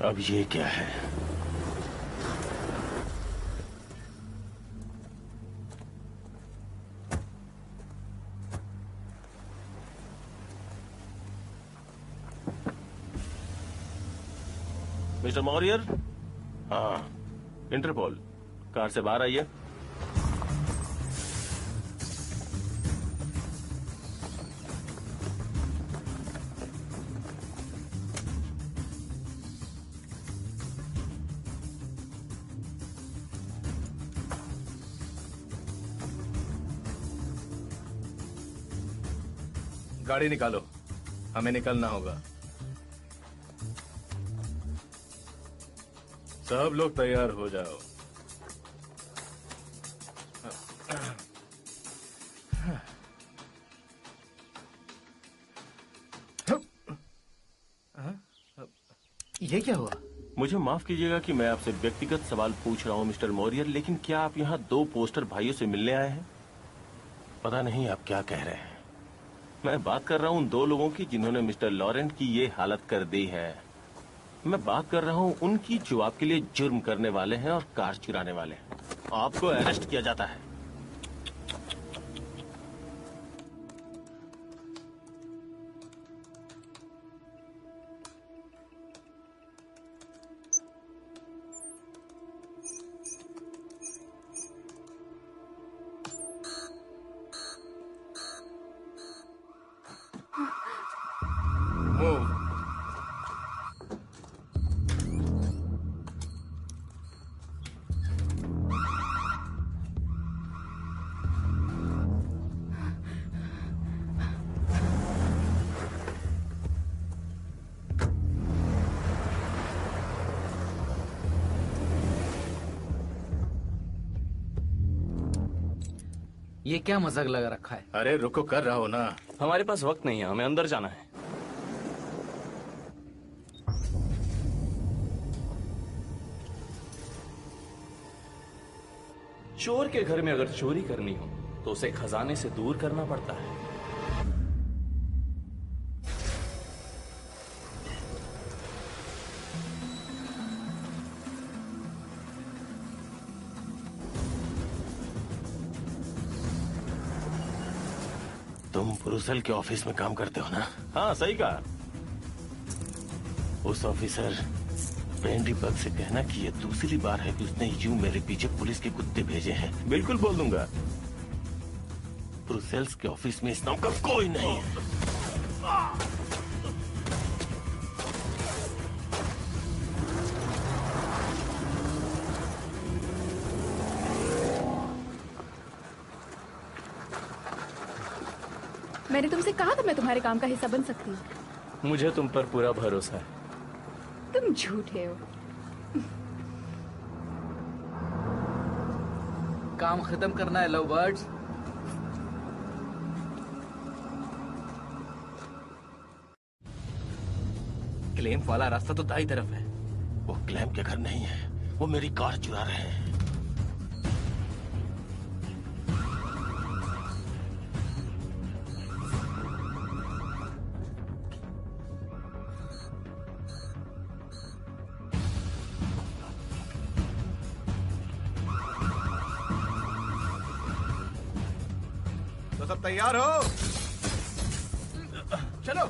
अब ये क्या है? मिस्टर मॉरियर, हाँ, इंटरपोल, कार से बाहर आइए। गाड़ी निकालो, हमें निकलना होगा। सब लोग तैयार हो जाओ। ये क्या हुआ? मुझे माफ कीजिएगा कि मैं आपसे व्यक्तिगत सवाल पूछ रहा हूँ मिस्टर मॉरियर, लेकिन क्या आप यहाँ दो पोस्टर भाइयों से मिलने आए हैं? पता नहीं आप क्या कह रहे हैं। मैं बात कर रहा हूँ उन दो लोगों की जिन्होंने मिस्टर लॉरेंट की ये हालत कर दी है। मैं बात कर रहा हूँ उनकी जो आपके लिए जुर्म करने वाले हैं और कार चुराने वाले हैं। आपको अरेस्ट किया जाता है। ये क्या मजाक लगा रखा है? अरे रुको, कर रहा हो ना। हमारे पास वक्त नहीं है, हमें अंदर जाना है। चोर के घर में अगर चोरी करनी हो तो उसे खजाने से दूर करना पड़ता है। तुम ब्रुसेल के ऑफिस में काम करते हो ना? हाँ सही कहा। उस ऑफिसर पेंडी बग से कहना कि ये दूसरी बार है कि उसने यूं मेरे पीछे पुलिस के कुत्ते भेजे हैं। बिल्कुल बोल दूंगा। ब्रुसेल्स के ऑफिस में इस नाम का कोई नहीं है। मैंने तुमसे कहा था मैं तुम्हारे काम का हिस्सा बन सकती हूँ। मुझे तुम पर पूरा भरोसा है। तुम झूठे हो। काम खत्म करना है लव बर्ड्स। क्लेम वाला रास्ता तो दाई तरफ है। वो क्लैम के घर नहीं है, वो मेरी कार चुरा रहे हैं। तो सब तैयार हो? चलो।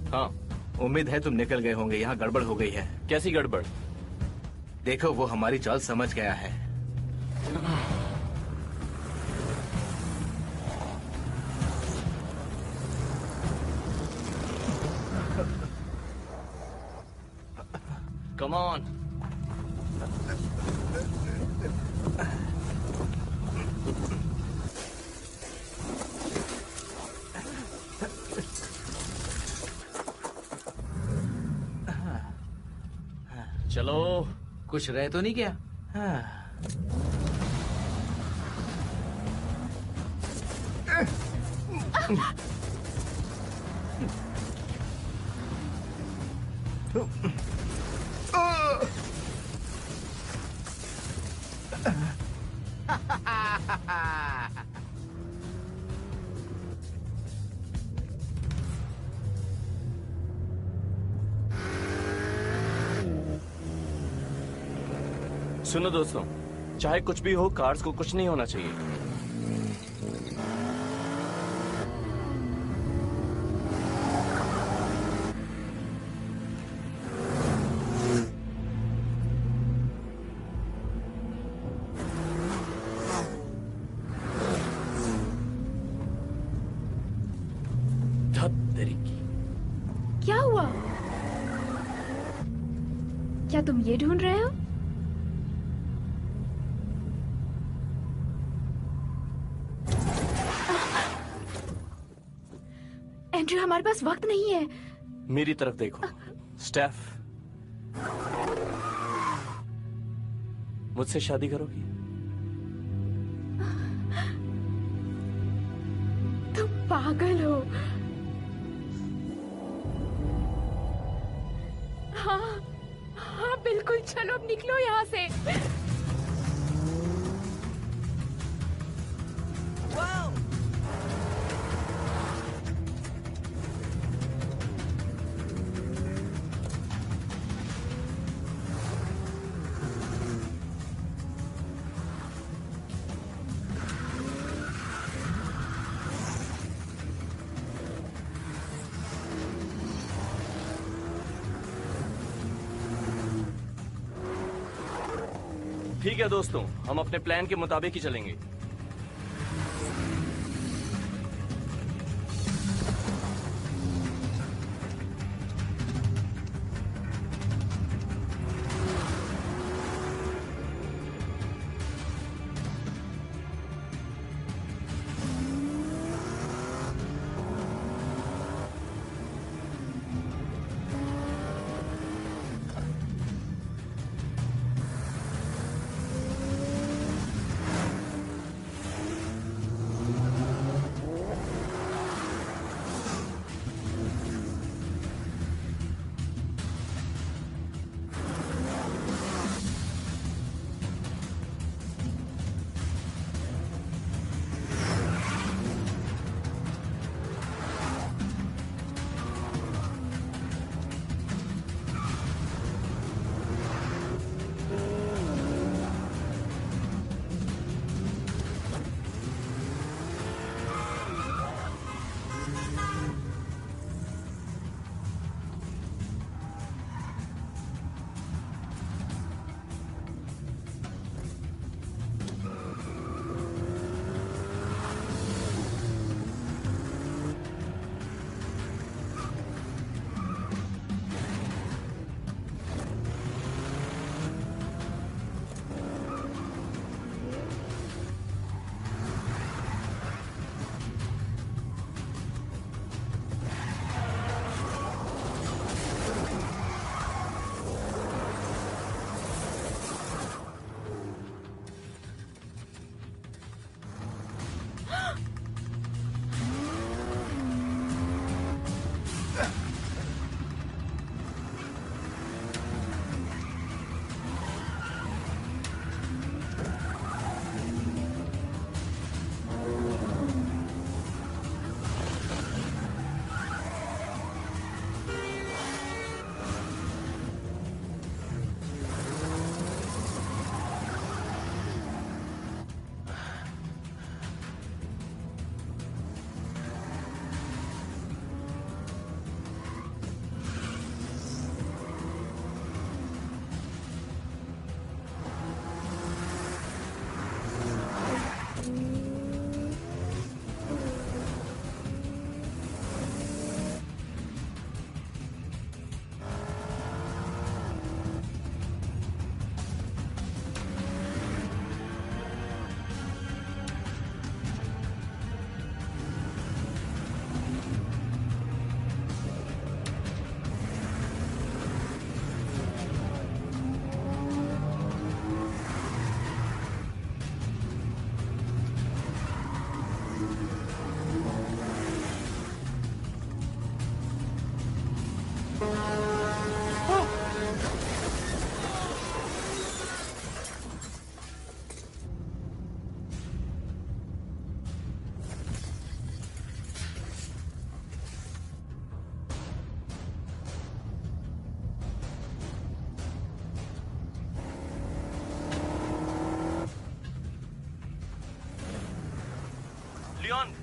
हाँ, उम्मीद है तुम निकल गए होंगे। यहाँ गड़बड़ हो गई है। कैसी गड़बड़? देखो, वो हमारी चाल समझ गया है। Come on. चलो। कुछ रह तो नहीं गया? सुनो दोस्तों, चाहे कुछ भी हो, कार्स को कुछ नहीं होना चाहिए। क्या हुआ? क्या तुम ये ढूंढ रहे हो? एंड्रयू, हमारे पास वक्त नहीं है। मेरी तरफ देखो स्टेफ, मुझसे शादी करोगी? तुम पागल हो। हाँ हाँ बिल्कुल, चलो अब निकलो यहाँ से। ठीक है दोस्तों, हम अपने प्लान के मुताबिक ही चलेंगे।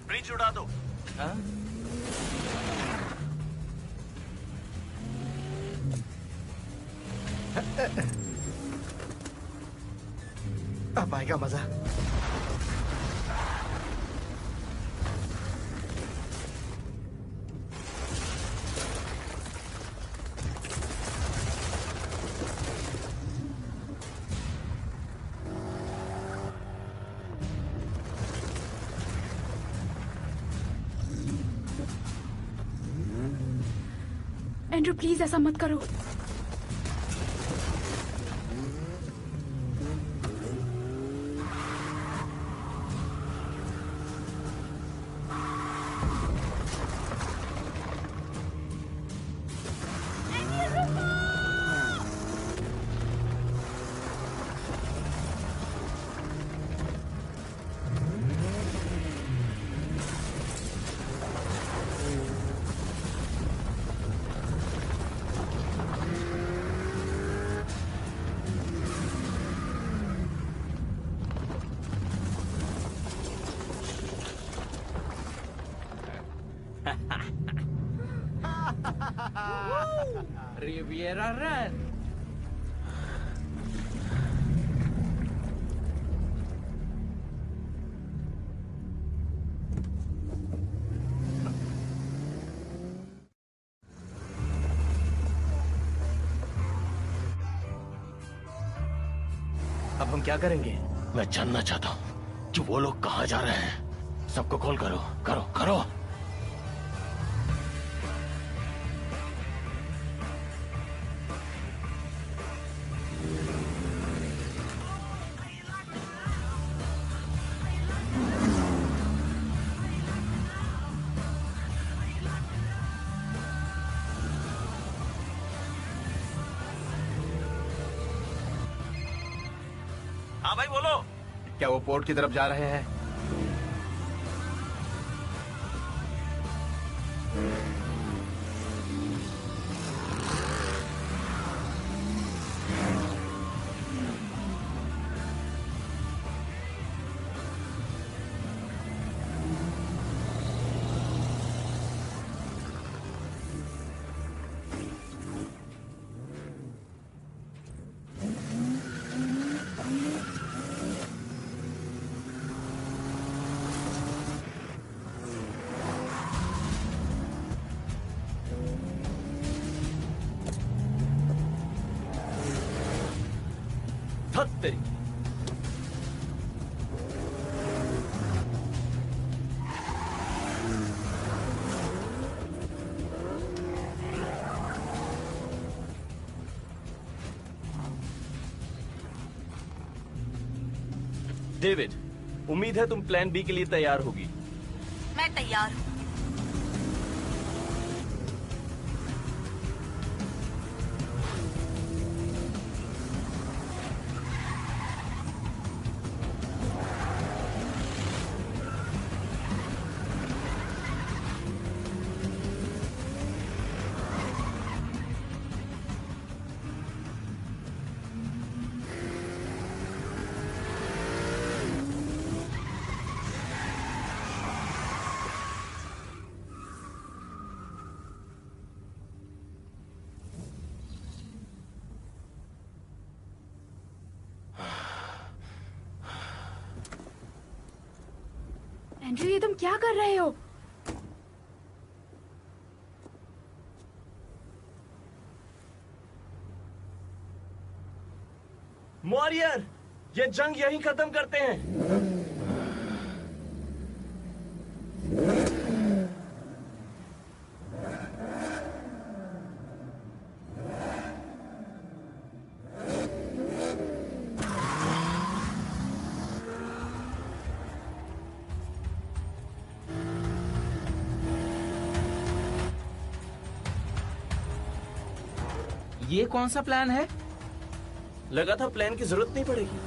ब्रिज उड़ा दो। हाँ? अब आएगा मजा। एंड्रू प्लीज ऐसा मत करो। Riviera run. अब हम क्या करेंगे? मैं जानना चाहता हूँ कि वो लोग कहाँ जा रहे हैं। सबको कॉल करो, करो, करो। हाँ भाई बोलो। क्या वो पोर्ट की तरफ जा रहे हैं? धत तेरी। डेविड, उम्मीद है तुम प्लान बी के लिए तैयार होगी। मैं तैयार हूँ। एंड्रू ये तुम क्या कर रहे हो? वॉरियर, ये जंग यहीं खत्म करते हैं। ये कौन सा प्लान है? लगा था प्लान की जरूरत नहीं पड़ेगी।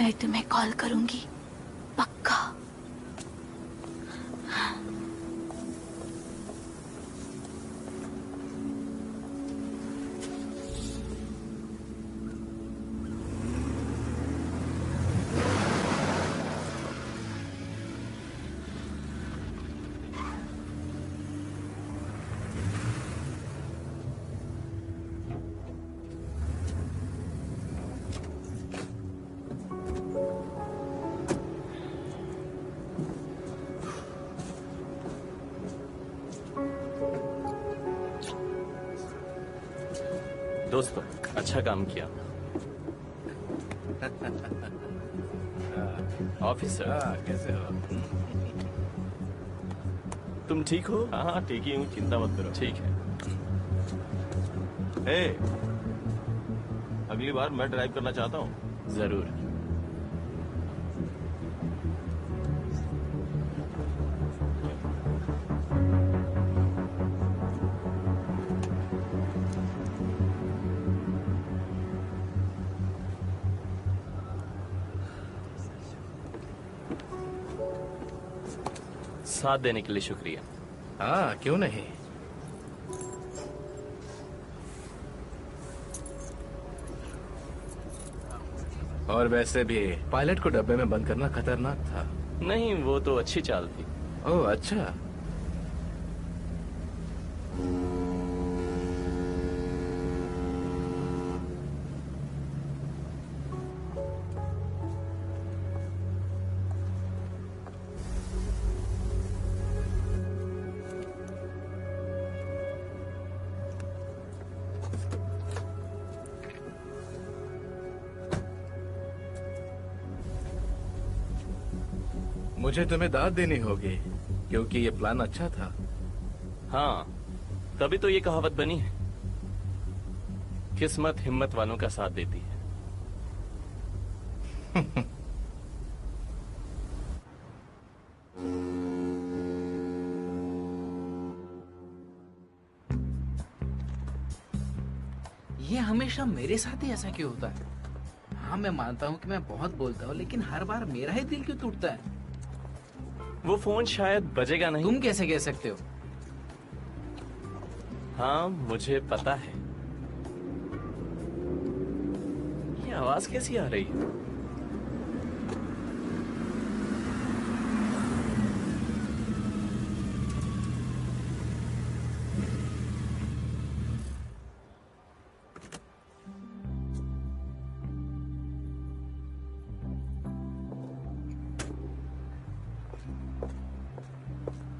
मैं तुम्हें कॉल करूंगी, पक्का। दोस्तों, अच्छा काम किया। ऑफिसर, कैसे हो? तुम ठीक हो? हाँ ठीक ही हूँ, चिंता मत करो। ठीक है। ए, अगली बार मैं ड्राइव करना चाहता हूँ। जरूर। साथ देने के लिए शुक्रिया। हाँ, क्यों नहीं। और वैसे भी पायलट को डब्बे में बंद करना खतरनाक था। नहीं, वो तो अच्छी चाल थी। ओह अच्छा। मुझे तुम्हें दाद देनी होगी क्योंकि ये प्लान अच्छा था। हाँ, तभी तो ये कहावत बनी है, किस्मत हिम्मत वालों का साथ देती है। ये हमेशा मेरे साथ ही ऐसा क्यों होता है? हाँ, मैं मानता हूँ कि मैं बहुत बोलता हूँ, लेकिन हर बार मेरा ही दिल क्यों टूटता है? वो फोन शायद बजेगा नहीं। तुम कैसे कह सकते हो? हाँ, मुझे पता है। ये आवाज कैसी आ रही है?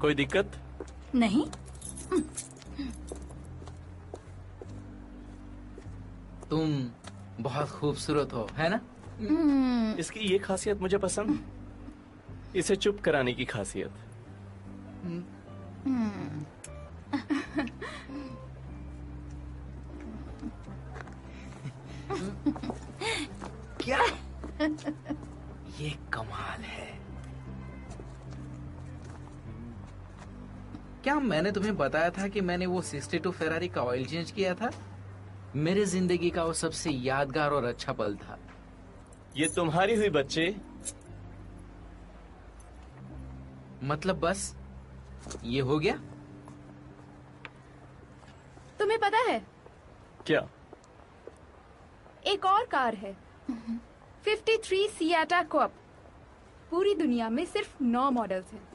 कोई दिक्कत? नहीं। तुम बहुत खूबसूरत हो, है ना? इसकी ये खासियत मुझे पसंद है, इसे चुप कराने की खासियत। क्या? ये कमाल है। क्या मैंने तुम्हें बताया था कि मैंने वो 62 फेरारी का ऑयल चेंज किया था? मेरे जिंदगी का वो सबसे यादगार और अच्छा पल था। ये तुम्हारी हुई बच्चे। मतलब बस ये हो गया? तुम्हें पता है, क्या? एक और कार है, 53 सियाटा कॉप। पूरी दुनिया में सिर्फ 9 मॉडल्स हैं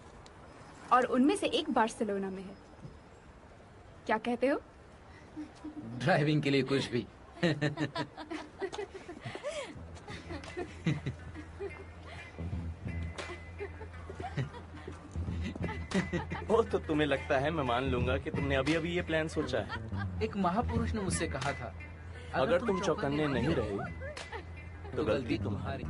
और उनमें से एक बार्सिलोना में है। क्या कहते हो? ड्राइविंग के लिए कुछ भी। वो तो तुम्हें लगता है मैं मान लूंगा कि तुमने अभी अभी ये प्लान सोचा है। एक महापुरुष ने मुझसे कहा था, अगर तुम चौकन्ने नहीं रहे तो गलती तुम्हारी।